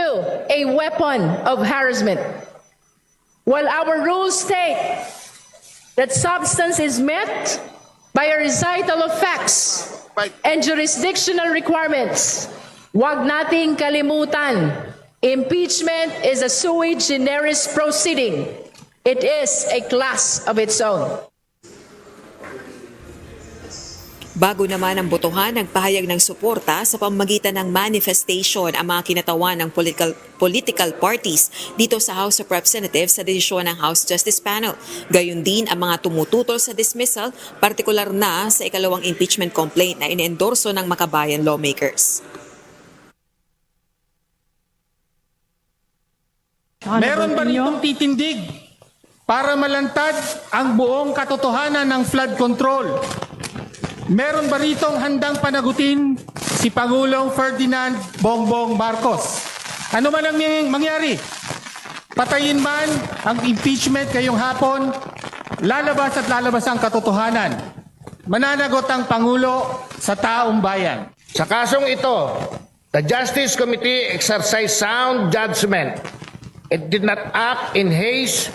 a weapon of harassment. While our rules state that substance is met by a recital of facts and jurisdictional requirements, wag nating kalimutan, impeachment is a sui generis proceeding. It is a class of its own. Bago naman ang botohan, nagpahayag ng suporta sa pamamagitan ng manifestation ang mga kinatawan ng political parties dito sa House of Representatives sa desisyon ng House Justice Panel. Gayon din ang mga tumututol sa dismissal, partikular na sa ikalawang impeachment complaint na inendorso ng makabayan lawmakers. Meron ba ritong titindig para malantad ang buong katotohanan ng flood control? Meron ba ritong handang panagutin si Pangulong Ferdinand Bongbong Marcos? Ano man ang mangyari? Patayin man ang impeachment ngayong hapon, lalabas at lalabas ang katotohanan. Mananagot ang Pangulo sa taong bayan. Sa kasong ito, the Justice Committee exercised sound judgment. It did not act in haste.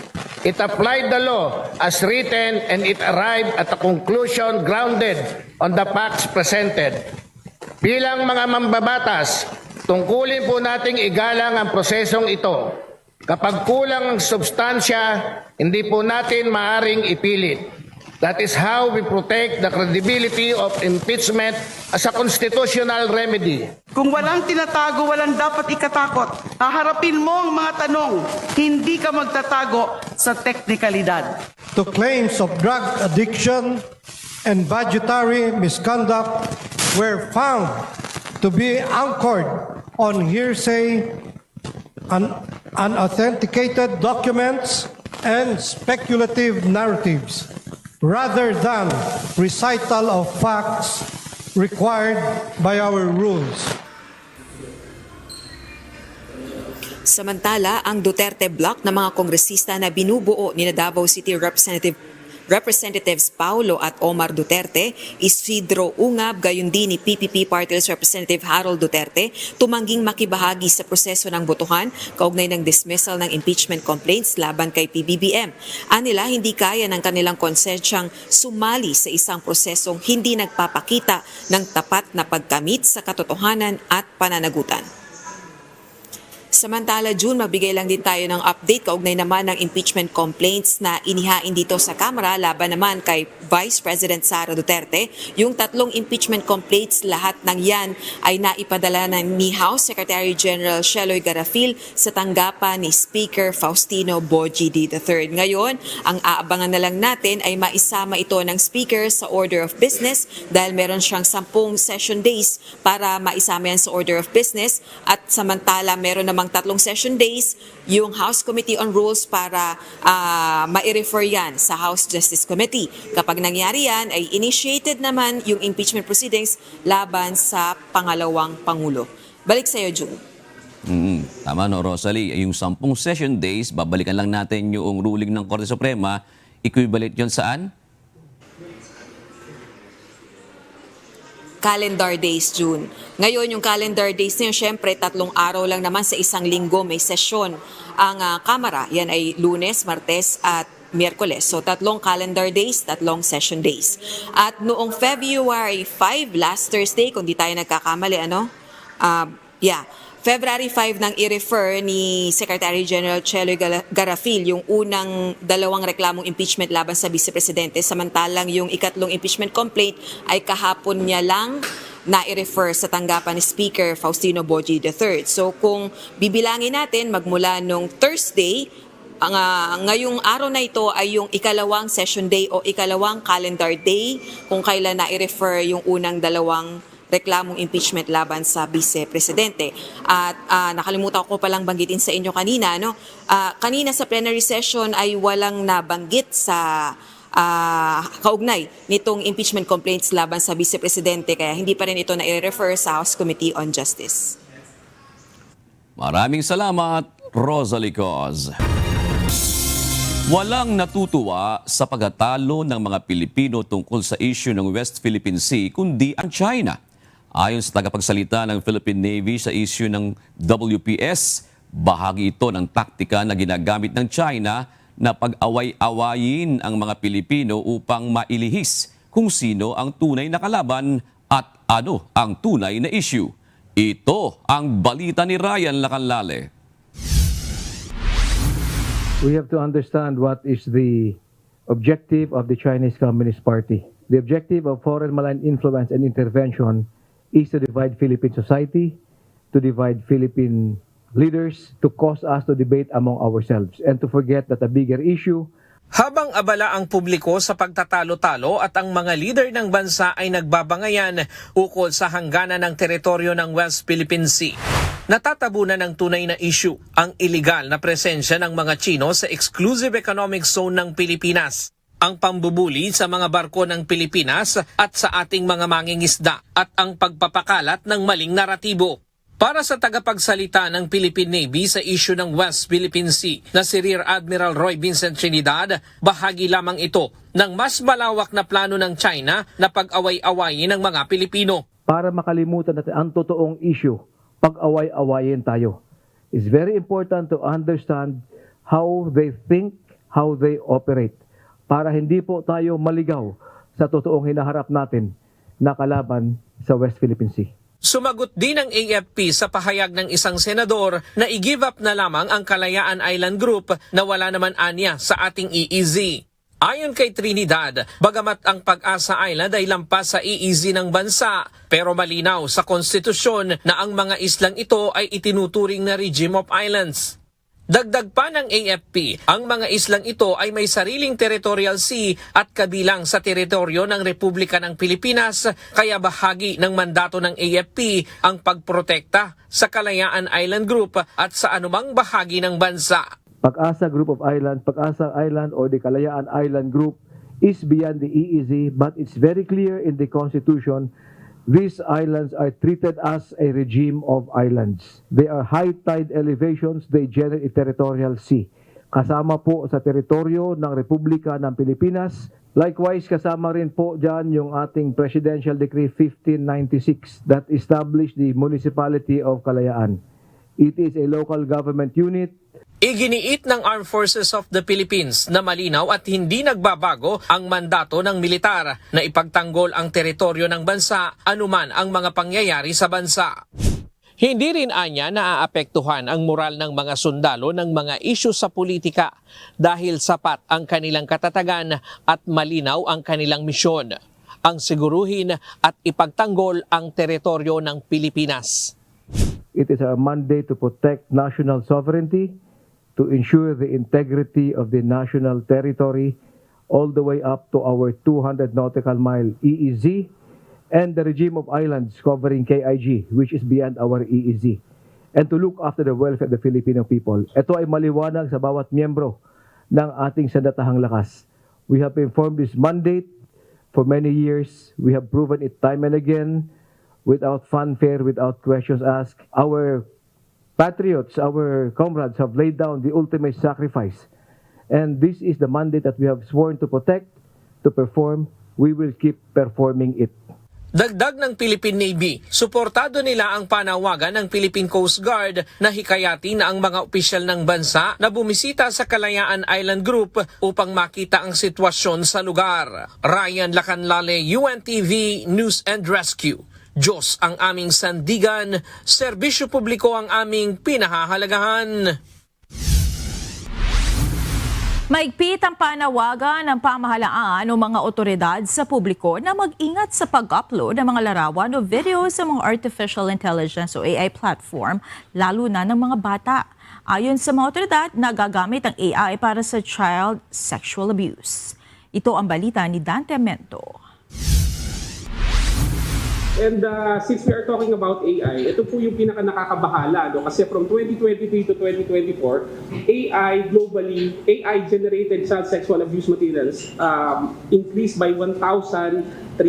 It applied the law as written and it arrived at a conclusion grounded on the facts presented. Bilang mga mambabatas, tungkulin po nating igalang ang prosesong ito. Kapag kulang ang substansya, hindi po natin maaring ipilit. That is how we protect the credibility of impeachment as a constitutional remedy. Kung walang tinatago, walang dapat ikatakot. Haharapin mo ang mga tanong, hindi ka magtatago sa teknikalidad. To claims of drug addiction and budgetary misconduct were found to be anchored on hearsay, unauthenticated documents, and speculative narratives, rather than recital of facts required by our rules. Samantala, ang Duterte bloc ng mga kongresista na binubuo ni Davao City Representatives Paulo at Omar Duterte, Isidro Ungab, gayon din ni PPP Party List Representative Harold Duterte, tumangging makibahagi sa proseso ng botohan kaugnay ng dismissal ng impeachment complaints laban kay PBBM. Anila, hindi kaya ng kanilang konsensyang sumali sa isang prosesong hindi nagpapakita ng tapat na pagkamit sa katotohanan at pananagutan. Samantala, June, magbigay lang din tayo ng update kaugnay naman ng impeachment complaints na inihain dito sa Kamara laban naman kay Vice President Sara Duterte. Yung 3 impeachment complaints, lahat ng yan ay naipadala na ni House Secretary General Sheloy Garafil sa tanggapan ni Speaker Faustino Bogie III. Ngayon, ang aabangan na lang natin ay maisama ito ng Speaker sa order of business dahil meron siyang 10 session days para maisama yan sa order of business, at samantala meron namang 3 session days yung House Committee on Rules para ma-refer yan sa House Justice Committee. Kapag nangyari yan, ay initiated naman yung impeachment proceedings laban sa pangalawang Pangulo. Balik sa iyo, June. Tama no, Rosalie. Yung 10 session days, babalikan lang natin yung ruling ng Korte Suprema. Equivalent yun saan? Calendar days, June. Ngayon, yung calendar days na yun, syempre, 3 araw lang naman sa isang linggo may sesyon ang Kamara. Yan ay Lunes, Martes at Miyerkules. So, 3 calendar days, 3 session days. At noong February 5, last Thursday, kung di tayo nagkakamali, February 5 nang i-refer ni Secretary General Sheloy Garafil yung unang 2 reklamong impeachment laban sa Vice Presidente, samantalang yung ikatlong impeachment complaint ay kahapon niya lang na-i-refer sa tanggapan ni Speaker Faustino Bogie III. So kung bibilangin natin magmula nung Thursday, ngayong araw na ito ay yung ikalawang session day o ikalawang calendar day kung kailan na-i-refer yung unang 2 reklamong impeachment laban sa Vice Presidente. At nakalimutan ko palang banggitin sa inyo kanina, kanina sa plenary session ay walang nabanggit sa kaugnay nitong impeachment complaints laban sa Vice Presidente, kaya hindi pa rin ito na-refer sa House Committee on Justice. Maraming salamat, Rosalie Coz. Walang natutuwa sa pagkatalo ng mga Pilipino tungkol sa issue ng West Philippine Sea kundi ang China. Ayon sa tagapagsalita ng Philippine Navy sa issue ng WPS, bahagi ito ng taktika na ginagamit ng China na pag-away-awayin ang mga Pilipino upang mailihis kung sino ang tunay na kalaban at ano ang tunay na issue. Ito ang balita ni Ryan Lacanlale. We have to understand what is the objective of the Chinese Communist Party. The objective of foreign malign influence and intervention is to divide Philippine society, to divide Philippine leaders, to cause us to debate among ourselves, and to forget that a bigger issue. Habang abala ang publiko sa pagtatalo-talo at ang mga leader ng bansa ay nagbabangayan ukol sa hangganan ng teritoryo ng West Philippine Sea, natatabunan ng tunay na issue ang iligal na presensya ng mga Chino sa exclusive economic zone ng Pilipinas, ang pambubuli sa mga barko ng Pilipinas at sa ating mga mangingisda, at ang pagpapakalat ng maling naratibo. Para sa tagapagsalita ng Philippine Navy sa issue ng West Philippine Sea na si Rear Admiral Roy Vincent Trinidad, bahagi lamang ito ng mas malawak na plano ng China na pag-away-awayin ng mga Pilipino. Para makalimutan natin ang totoong issue, pag-away-awayin tayo. It's very important to understand how they think, how they operate, para hindi po tayo maligaw sa totoong hinaharap natin na kalaban sa West Philippine Sea. Sumagot din ang AFP sa pahayag ng isang senador na i-give up na lamang ang Kalayaan Island Group na wala naman anya sa ating EEZ. Ayon kay Trinidad, bagamat ang Pag-asa Island ay lampas sa EEZ ng bansa, pero malinaw sa konstitusyon na ang mga islang ito ay itinuturing na regime of islands. Dagdag pa ng AFP, ang mga islang ito ay may sariling territorial sea at kabilang sa teritoryo ng Republika ng Pilipinas, kaya bahagi ng mandato ng AFP ang pagprotekta sa Kalayaan Island Group at sa anumang bahagi ng bansa. Pag-asa Group of Islands, Pag-asa Island or the Kalayaan Island Group is beyond the EEZ, but it's very clear in the Constitution. These islands are treated as a regime of islands. They are high tide elevations, they generate a territorial sea. Kasama po sa teritoryo ng Republika ng Pilipinas. Likewise, kasama rin po dyan yung ating Presidential Decree 1596 that established the Municipality of Kalayaan. It is a local government unit. Iginiit ng Armed Forces of the Philippines na malinaw at hindi nagbabago ang mandato ng militar na ipagtanggol ang teritoryo ng bansa anuman ang mga pangyayari sa bansa. Hindi rin anya naaapektuhan ang moral ng mga sundalo ng mga isyu sa politika dahil sapat ang kanilang katatagan at malinaw ang kanilang misyon, ang siguruhin at ipagtanggol ang teritoryo ng Pilipinas. It is our mandate to protect national sovereignty, to ensure the integrity of the national territory all the way up to our 200 nautical mile EEZ and the regime of islands covering KIG, which is beyond our EEZ, and to look after the welfare of the Filipino people. Ito ay maliwanag sa bawat miyembro ng ating sandatahang lakas. We have performed this mandate for many years. We have proven it time and again, without fanfare, without questions asked. Our patriots, our comrades have laid down the ultimate sacrifice. And this is the mandate that we have sworn to protect, to perform. We will keep performing it. Dagdag ng Philippine Navy, suportado nila ang panawagan ng Philippine Coast Guard na hikayatin ang mga opisyal ng bansa na bumisita sa Kalayaan Island Group upang makita ang sitwasyon sa lugar. Ryan Lacanlale, UNTV News and Rescue. Diyos ang aming sandigan, serbisyo publiko ang aming pinahahalagahan. Maigpit ang panawagan ng pamahalaan o mga otoridad sa publiko na mag-ingat sa pag-upload ng mga larawan o video sa mga artificial intelligence o AI platform, lalo na ng mga bata. Ayon sa mga otoridad, nagagamit ang AI para sa child sexual abuse. Ito ang balita ni Dante Mento. And since we are talking about AI, ito po yung pinaka-nakakabahala. No? Kasi from 2023 to 2024, AI globally, AI-generated child sexual abuse materials increased by 1,325%.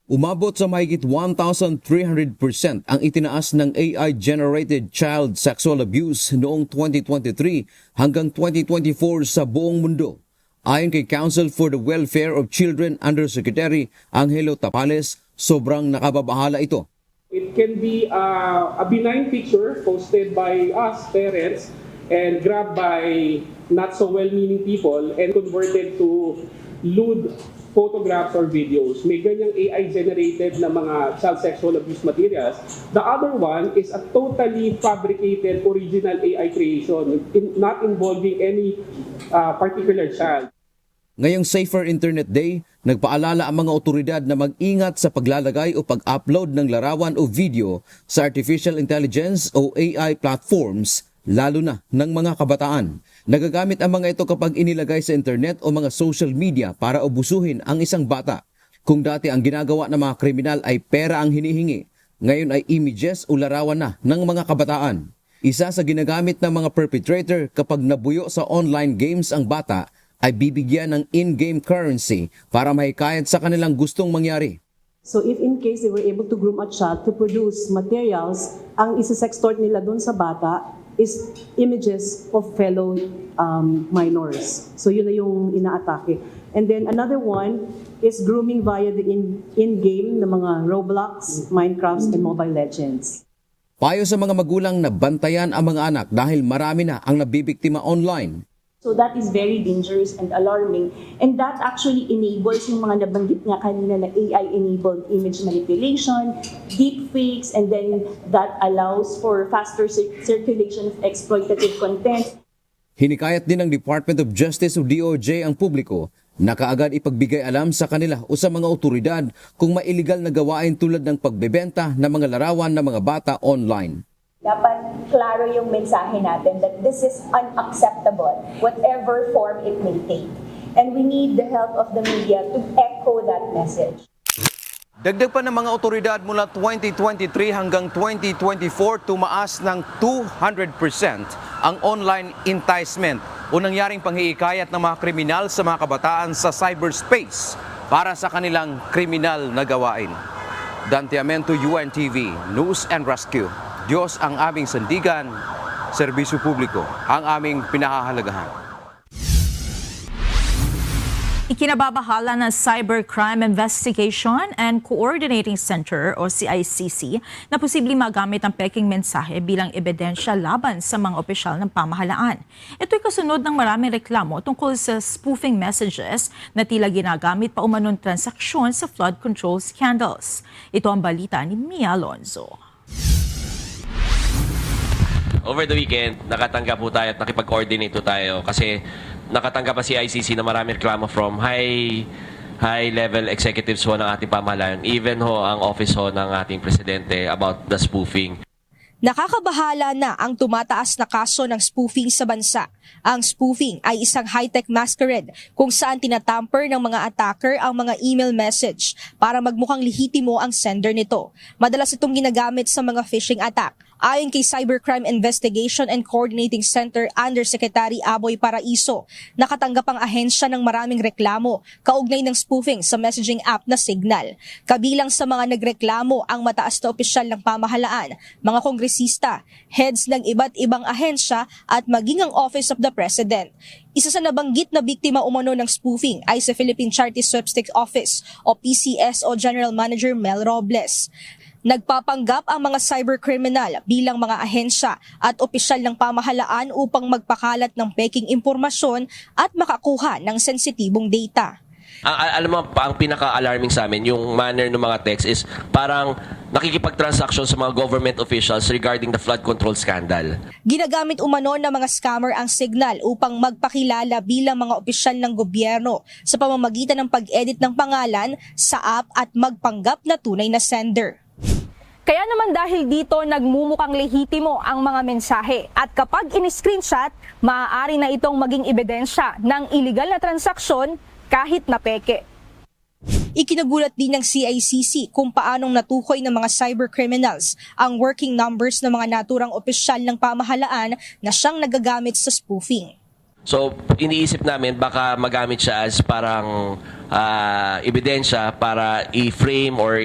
Umabot sa mahigit 1,300% ang itinaas ng AI-generated child sexual abuse noong 2023 hanggang 2024 sa buong mundo. Ayon kay Council for the Welfare of Children Undersecretary Angelo Tapales, sobrang nakababahala ito. It can be a benign picture posted by us, parents, and grabbed by not so well-meaning people and converted to lewd photographs or videos. May ganyang AI-generated na mga child sexual abuse materials. The other one is a totally fabricated original AI creation, not involving any particular child. Ngayong Safer Internet Day, nagpaalala ang mga otoridad na mag-ingat sa paglalagay o pag-upload ng larawan o video sa artificial intelligence o AI platforms, lalo na ng mga kabataan. Nagagamit ang mga ito kapag inilagay sa internet o mga social media para abusuhin ang isang bata. Kung dati ang ginagawa ng mga kriminal ay pera ang hinihingi, ngayon ay images o larawan na ng mga kabataan. Isa sa ginagamit ng mga perpetrator kapag nabuyo sa online games ang bata ay bibigyan ng in-game currency para mahikayat sa kanilang gustong mangyari. So if in case they were able to groom a child to produce materials, ang isa-sextort nila dun sa bata is images of fellow minors. So yun na yung inaatake. And then another one is grooming via the in-game na mga Roblox, Minecraft, and Mobile Legends. Payo sa mga magulang na bantayan ang mga anak dahil marami na ang nabibiktima online. So that is very dangerous and alarming. And that actually enables yung mga nabanggit nga kanina na AI-enabled image manipulation, deepfakes, and then that allows for faster circulation of exploitative content. Hinikayat din ng Department of Justice o DOJ ang publiko na kaagad ipagbigay alam sa kanila o sa mga otoridad kung may illegal na gawain tulad ng pagbebenta ng mga larawan ng mga bata online. Dapat klaro yung mensahe natin that this is unacceptable, whatever form it may take. And we need the help of the media to echo that message. Dagdag pa ng mga otoridad mula 2023 hanggang 2024, tumaas ng 200% ang online enticement o nangyaring panghiikayat ng mga kriminal sa mga kabataan sa cyberspace para sa kanilang kriminal na gawain. Dante Amento, UNTV, News and Rescue. Diyos ang aming sandigan, serbisyo publiko ang aming pinahahalagahan. Ikinababahala ng Cybercrime Investigation and Coordinating Center o CICC na posibleng magamit ang peking mensahe bilang ebidensya laban sa mga opisyal ng pamahalaan. Ito'y kasunod ng maraming reklamo tungkol sa spoofing messages na tila ginagamit pa umanong transaksyon sa flood control scandals. Ito ang balita ni Mia Alonzo. Over the weekend, nakatanggap po tayo at nakipag-coordinate po tayo kasi nakatanggap pa si ICC na maraming reklamo from high-level executives ho ng ating pamahalaan, even ho ang office ho ng ating presidente about the spoofing. Nakakabahala na ang tumataas na kaso ng spoofing sa bansa. Ang spoofing ay isang high-tech masquerade kung saan tinatamper ng mga attacker ang mga email message para magmukhang lehitimo ang sender nito. Madalas itong ginagamit sa mga phishing attack. Ayon kay Cybercrime Investigation and Coordinating Center Undersecretary Aboy Paraiso, nakatanggap ang ahensya ng maraming reklamo kaugnay ng spoofing sa messaging app na Signal. Kabilang sa mga nagreklamo ang mataas na opisyal ng pamahalaan, mga kongresista, heads ng iba't ibang ahensya at maging ang Office of the President. Isa sa nabanggit na biktima umano ng spoofing ay sa Philippine Charity Sweepstakes Office o PCSO General Manager Mel Robles. Nagpapanggap ang mga cybercriminal bilang mga ahensya at opisyal ng pamahalaan upang magpakalat ng peking impormasyon at makakuha ng sensitibong data. Alam mo, ang pinaka-alarming sa amin, yung manner ng mga text is parang nakikipag-transaction sa mga government officials regarding the flood control scandal. Ginagamit umano ng mga scammer ang Signal upang magpakilala bilang mga opisyal ng gobyerno sa pamamagitan ng pag-edit ng pangalan sa app at magpanggap na tunay na sender. Kaya naman dahil dito nagmumukhang lehitimo ang mga mensahe at kapag in-screenshot, maaari na itong maging ebidensya ng illegal na transaksyon kahit na peke. Ikinagulat din ng CICC kung paanong natukoy ng mga cybercriminals ang working numbers ng mga naturang opisyal ng pamahalaan na siyang nagagamit sa spoofing. So, iniisip namin baka magamit siya as parang ebidensya para i-frame or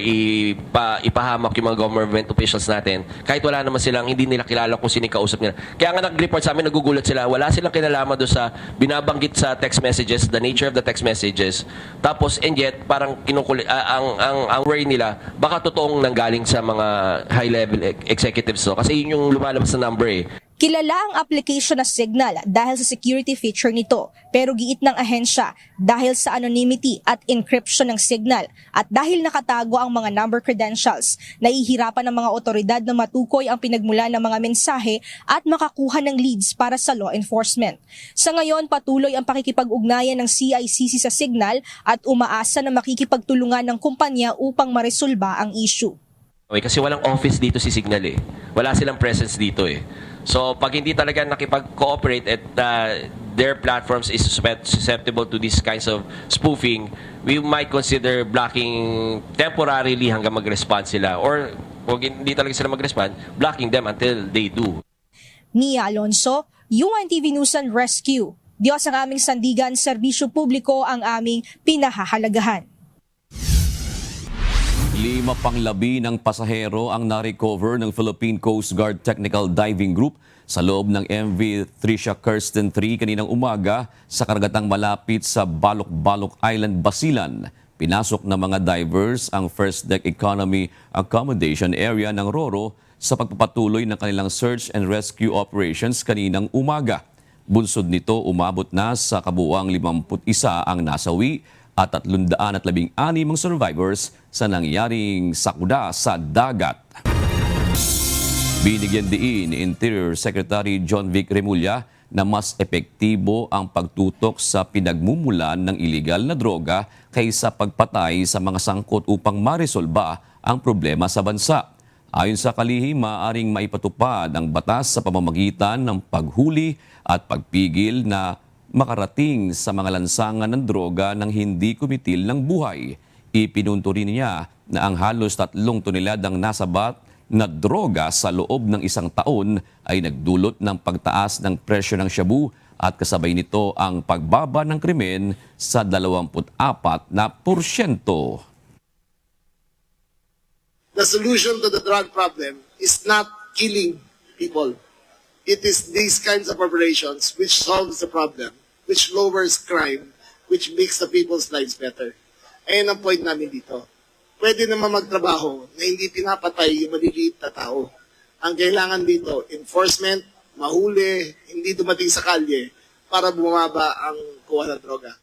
ipahamak yung mga government officials natin. Kahit wala naman silang, hindi nila kilala kung sino kausap nila. Kaya nga nag-report sa amin, nagugulat sila. Wala silang kinalaman doon sa binabanggit sa text messages, the nature of the text messages. Tapos, and yet, parang ang worry nila, baka totoong nanggaling sa mga high-level executives. So, kasi yun yung lumalabas na number eh. Kilala ang application na Signal dahil sa security feature nito, pero giit ng ahensya dahil sa anonymity at encryption ng Signal at dahil nakatago ang mga number credentials, nahihirapan ng mga otoridad na matukoy ang pinagmula ng mga mensahe at makakuha ng leads para sa law enforcement. Sa ngayon, patuloy ang pakikipag-ugnayan ng CICC sa Signal at umaasa na makikipagtulungan ng kumpanya upang maresolba ang issue. Okay, kasi walang office dito si Signal eh. Wala silang presence dito eh. So, pag hindi talaga nakipag-cooperate at their platforms is susceptible to these kinds of spoofing, we might consider blocking temporarily hanggang mag-respond sila. Or, kung hindi talaga sila mag-respond, blocking them until they do. Mia Alonzo, UNTV News and Rescue. Diyos ang aming sandigan, serbisyo publiko ang aming pinahahalagahan. 5 ng pasahero ang na-recover ng Philippine Coast Guard Technical Diving Group sa loob ng MV Tricia Kirsten 3 kaninang umaga sa karagatang malapit sa Balok-Balok Island, Basilan. Pinasok ng mga divers ang First Deck Economy Accommodation Area ng RoRo sa pagpapatuloy ng kanilang search and rescue operations kaninang umaga. Bunsod nito, umabot na sa kabuuang 51 ang nasawi at 316 ang survivors sa nangyaring sakuna sa dagat. Binigyan din ni Interior Secretary John Vic Remulla na mas epektibo ang pagtutok sa pinagmumulan ng iligal na droga kaysa pagpatay sa mga sangkot upang maresolba ang problema sa bansa. Ayon sa kalihim, maaaring maipatupad ang batas sa pamamagitan ng paghuli at pagpigil na makarating sa mga lansangan ng droga ng hindi kumitil ng buhay. Ipinunto rin niya na ang halos 3 toneladang nasabat na droga sa loob ng 1 taon ay nagdulot ng pagtaas ng presyo ng shabu at kasabay nito ang pagbaba ng krimen sa 24%. The solution to the drug problem is not killing people. It is these kinds of operations which solves the problem, which lowers crime which makes the people's lives better. Ayun ang point namin dito. Pwede naman magtrabaho na hindi pinapatay yung maliliit na tao. Ang kailangan dito, enforcement, mahuli, hindi dumating sa kalye para bumaba ang kuha ng droga.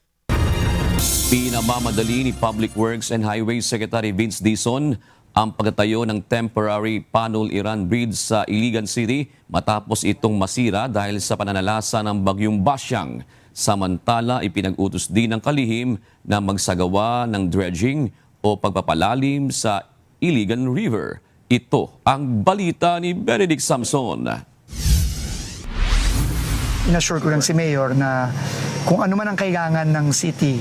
Pinamamadali ni Public Works and Highways Secretary Vince Dizon ang pagtatayo ng temporary Panul-Iran Bridge sa Iligan City matapos itong masira dahil sa pananalasa ng bagyong Basyang. Samantala, ipinag-utos din ng kalihim na magsagawa ng dredging o pagpapalalim sa Iligan River. Ito ang balita ni Benedict Samson. Inassure ko lang si Mayor na kung ano man ang kailangan ng city,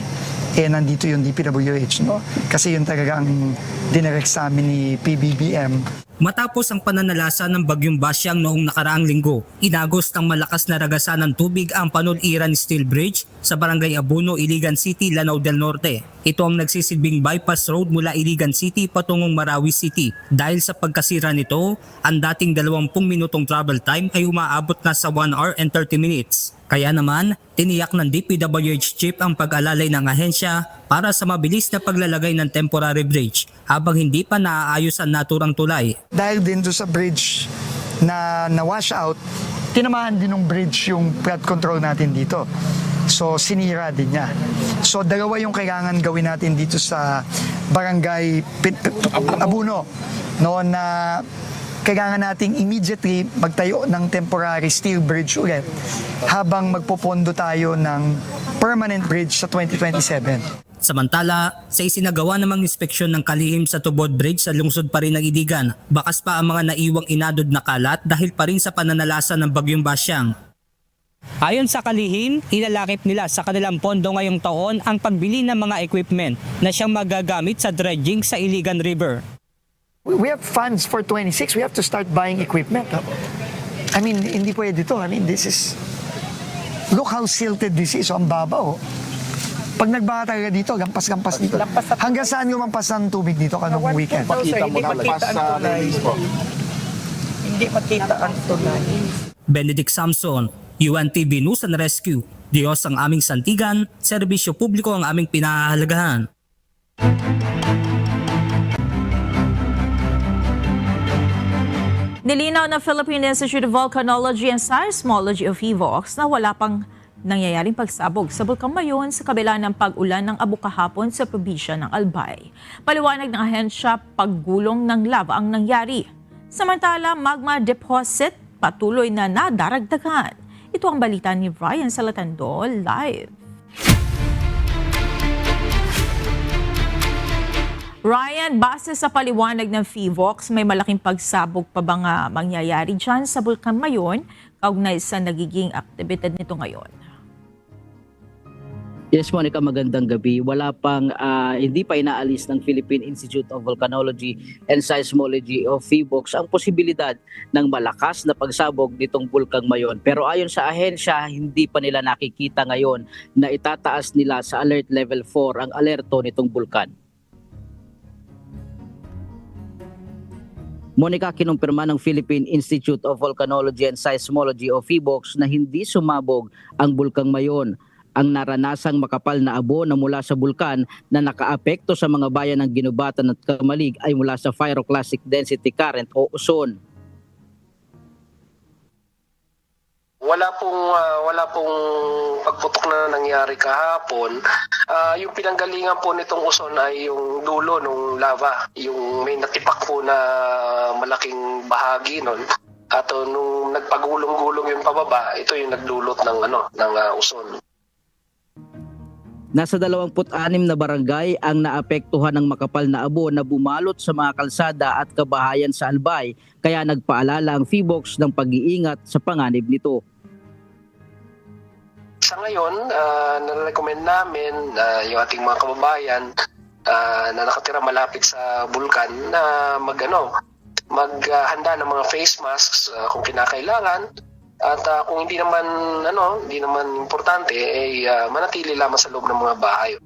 nandito yung DPWH, no? Kasi yun talaga ang dinirect sa amin ni PBBM. Matapos ang pananalasa ng bagyong Basyang noong nakaraang linggo, inagos ng malakas na ragasan ng tubig ang Panul-Iran Steel Bridge sa Barangay Abuno, Iligan City, Lanao del Norte. Ito ang nagsisilbing bypass road mula Iligan City patungong Marawi City. Dahil sa pagkasira nito, ang dating 20 minutong travel time ay umaabot na sa 1 hour and 30 minutes. Kaya naman, tiniyak ng DPWH chief ang pag-alalay ng ahensya para sa mabilis na paglalagay ng temporary bridge habang hindi pa naaayos ang naturang tulay. Dahil din doon sa bridge na na-wash out, tinamaan din ng bridge yung flood control natin dito. So sinira din niya. So dalawa yung kailangan gawin natin dito sa Barangay Abuno, no, na kailangan nating immediately magtayo ng temporary steel bridge ulit habang magpopondo tayo ng permanent bridge sa 2027. Samantala, sa isinagawa namang inspeksyon ng kalihim sa Tubod Bridge sa lungsod pa rin ng Iligan, bakas pa ang mga naiwang inadod na kalat dahil pa rin sa pananalasa ng bagyong Basyang. Ayon sa kalihim, ilalakip nila sa kanilang pondo ngayong taon ang pagbili ng mga equipment na siyang magagamit sa dredging sa Iligan River. We have funds for 26. We have to start buying equipment. I mean, hindi pwede to. I mean, this is... Look how silted this is. Ang baba, oh. Pag nagbaha talaga dito, lampas-lampas dito. Hanggang saan lumampas ng tubig dito kanong weekend? Hindi makita ang tulay. Benedict Samson, UNTV News and Rescue. Diyos ang aming santigan, serbisyo publiko ang aming pinahahalagahan. Nilinaw ng Philippine Institute of Volcanology and Seismology o PHIVOLCS na wala pang nangyayaring pagsabog sa Bulkang Mayon sa kabila ng pag-ulan ng abo kahapon sa probinsya ng Albay. Paliwanag ng ahensya, paggulong ng lava ang nangyari. Samantala, magma deposit patuloy na nadaragdagan. Ito ang balita ni Ryan Salatandol live. Ryan, base sa paliwanag ng PHIVOLCS, may malaking pagsabog pa ba nga mangyayari dyan sa Bulkang Mayon kaugnay sa nagiging aktibidad nito ngayon? Yes, Monica, magandang gabi. Wala pang, hindi pa inaalis ng Philippine Institute of Volcanology and Seismology o PHIVOLCS ang posibilidad ng malakas na pagsabog nitong Bulkang Mayon. Pero ayon sa ahensya, hindi pa nila nakikita ngayon na itataas nila sa Alert Level 4 ang alerto nitong bulkan. Monica, kinumpirma ng Philippine Institute of Volcanology and Seismology o PHIVOLCS na hindi sumabog ang Bulkang Mayon. Ang naranasang makapal na abo na mula sa bulkan na nakaapekto sa mga bayan ng Ginubatan at Kamalig ay mula sa pyroclastic density current o uson. Wala pong pagputok na nangyari kahapon. Yung pinanggalingan po nitong uson ay yung dulo ng lava, yung may natipak po na malaking bahagi nun. At nung nagpagulong-gulong yung pababa, ito yung nagdulot ng uson. Nasa 26 na barangay ang naapektuhan ng makapal na abo na bumalot sa mga kalsada at kabahayan sa Albay, kaya nagpaalala ang PHIVOLCS ng pag-iingat sa panganib nito. Sa ngayon, nare-recommend namin yung ating mga kababayan na nakatira malapit sa bulkan na maghanda ng mga face masks kung kinakailangan. At kung hindi naman importante, manatili lamang sa loob ng mga bahay.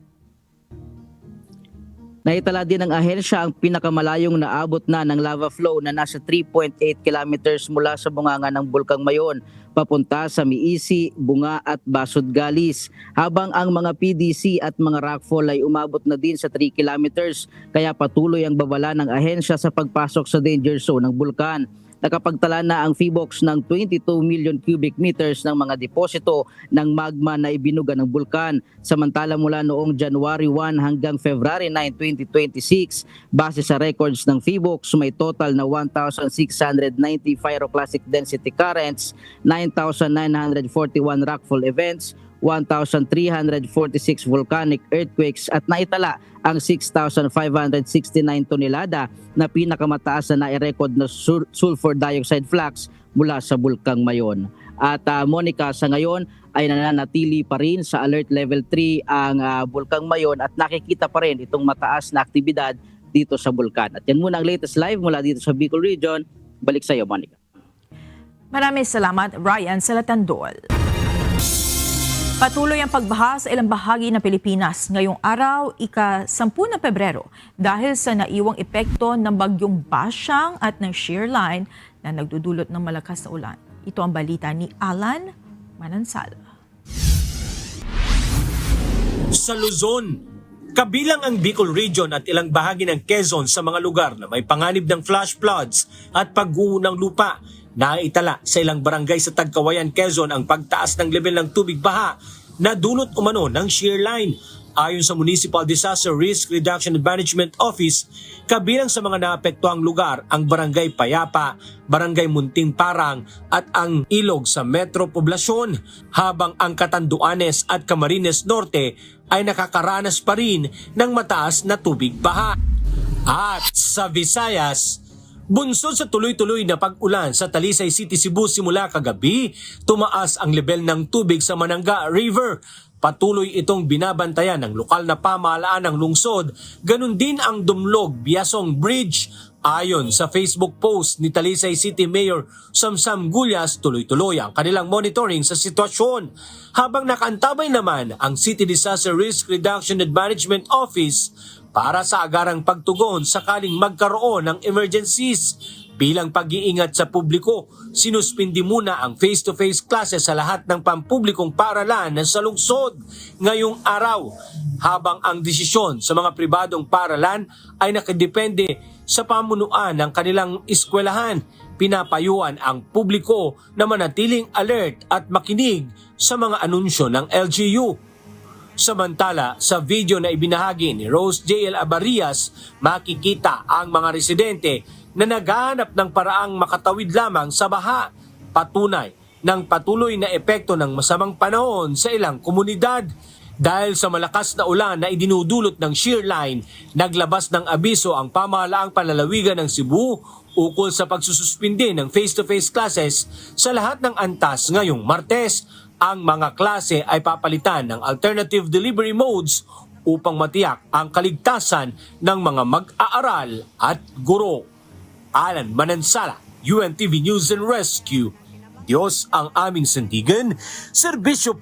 Naitala din ng ahensya ang pinakamalayong naabot na ng lava flow na nasa 3.8 kilometers mula sa bunganga ng Bulkang Mayon. papunta sa Miisi, Bunga at Basud-Galis. Habang ang mga PDC at mga rockfall ay umabot na din sa 3 kilometers, kaya patuloy ang babala ng ahensya sa pagpasok sa danger zone ng bulkan. Nakapagtala na ang PHIVOLCS ng 22 million cubic meters ng mga deposito ng magma na ibinuga ng bulkan. Samantala mula noong January 1 hanggang February 9, 2026, base sa records ng PHIVOLCS, may total na 1,690 pyroclastic density currents, 9,941 rockfall events, 1,346 volcanic earthquakes at naitala ang 6,569 tonelada na pinakamataas na nai-record na sulfur dioxide flux mula sa Bulkang Mayon. At Monica, sa ngayon ay nananatili pa rin sa alert level 3 ang Bulkang Mayon at nakikita pa rin itong mataas na aktibidad dito sa bulkan. At yan muna ang latest live mula dito sa Bicol Region. Balik sa iyo, Monica. Maraming salamat, Ryan Salatandol. Patuloy ang pagbaha sa ilang bahagi ng Pilipinas ngayong araw, ika-10 ng Pebrero, dahil sa naiwang epekto ng bagyong Basyang at ng shear line na nagdudulot ng malakas na ulan. Ito ang balita ni Alan Manansala. Sa Luzon, kabilang ang Bicol Region at ilang bahagi ng Quezon sa mga lugar na may panganib ng flash floods at pagguho ng lupa. Naitala sa ilang barangay sa Tagkawayan, Quezon ang pagtaas ng level ng tubig baha na dulot umano ng shear line. Ayon sa Municipal Disaster Risk Reduction and Management Office, kabilang sa mga naapektuhang lugar ang Barangay Payapa, Barangay Munting Parang at ang Ilog sa Metro Poblasyon, habang ang Catanduanes at Camarines Norte ay nakakaranas pa rin ng mataas na tubig baha. At sa Visayas, bunsod sa tuloy-tuloy na pag-ulan sa Talisay City, Cebu simula kagabi, tumaas ang level ng tubig sa Mananga River. Patuloy itong binabantayan ng lokal na pamahalaan ng lungsod, ganun din ang Dumlog Biasong Bridge. Ayon sa Facebook post ni Talisay City Mayor Samsam Gulyas, tuloy-tuloy ang kanilang monitoring sa sitwasyon. Habang nakaantabay naman ang City Disaster Risk Reduction and Management Office para sa agarang pagtugon sakaling magkaroon ng emergencies. Bilang pag-iingat sa publiko, sinuspindi muna ang face-to-face classes sa lahat ng pampublikong paaralan sa lungsod ngayong araw, habang ang desisyon sa mga pribadong paaralan ay nakadepende sa pamunuan ng kanilang eskwelahan. Pinapayuhan ang publiko na manatiling alert at makinig sa mga anunsyo ng LGU. Samantala, sa video na ibinahagi ni Rose J.L. Abarias, makikita ang mga residente na naghahanap ng paraang makatawid lamang sa baha, patunay ng patuloy na epekto ng masamang panahon sa ilang komunidad. Dahil sa malakas na ulan na idinudulot ng shear line, naglabas ng abiso ang pamahalaang panlalawigan ng Cebu ukol sa pagsususpindi ng face-to-face classes sa lahat ng antas ngayong Martes. Ang mga klase ay papalitan ng alternative delivery modes upang matiyak ang kaligtasan ng mga mag-aaral at guro. Alan Manansala, UNTV News and Rescue. Diyos ang aming sandigan, serbisyo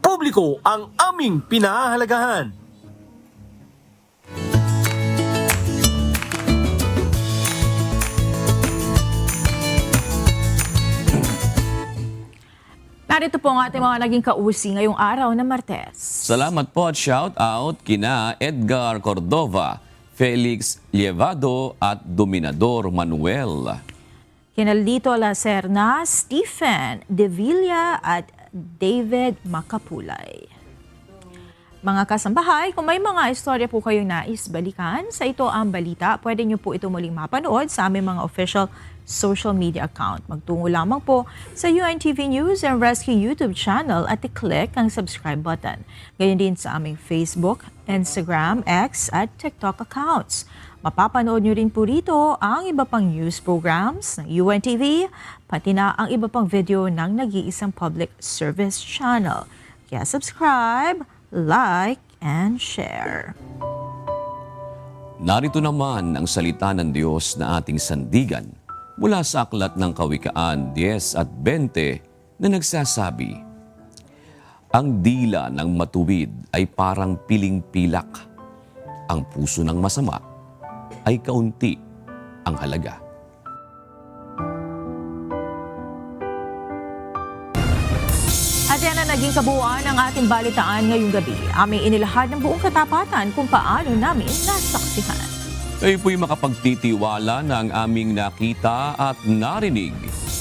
publiko ang aming pinahahalagahan. Narito po ang ating mga naging kausi ngayong araw na Martes. Salamat po at shout out kina Edgar Cordova, Felix Lievado at Dominador Manuel. Kinaldito Lacerna, Stephen De Villa at David Macapulay. Mga kasambahay, kung may mga istorya po kayong nais balikan sa Ito Ang Balita, pwede nyo po ito muling mapanood sa aming mga official social media account. Magtungo lamang po sa UNTV News and Rescue YouTube channel at i-click ang subscribe button. Ganyan din sa aming Facebook, Instagram, X at TikTok accounts. Mapapanood nyo rin po rito ang iba pang news programs ng UNTV, pati na ang iba pang video ng nag-iisang public service channel. Kaya subscribe, like, and share. Narito naman ang salita ng Diyos na ating sandigan mula sa Aklat ng Kawikaan 10 at 20 na nagsasabi, ang dila ng matuwid ay parang piling-pilak. Ang puso ng masama ay kaunti ang halaga. At yan ang naging kabuuan ng ating balitaan ngayong gabi. Aming inilahad ng buong katapatan kung paano namin nasaksihan. Kayo po'y makapagtitiwala ng aming nakita at narinig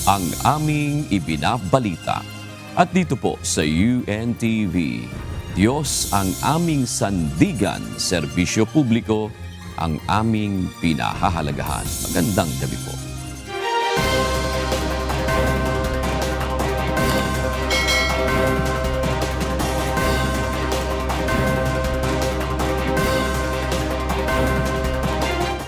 ang aming ibinabalita. At dito po sa UNTV, Diyos ang aming sandigan, serbisyo publiko ang aming pinahahalagahan. Magandang gabi po.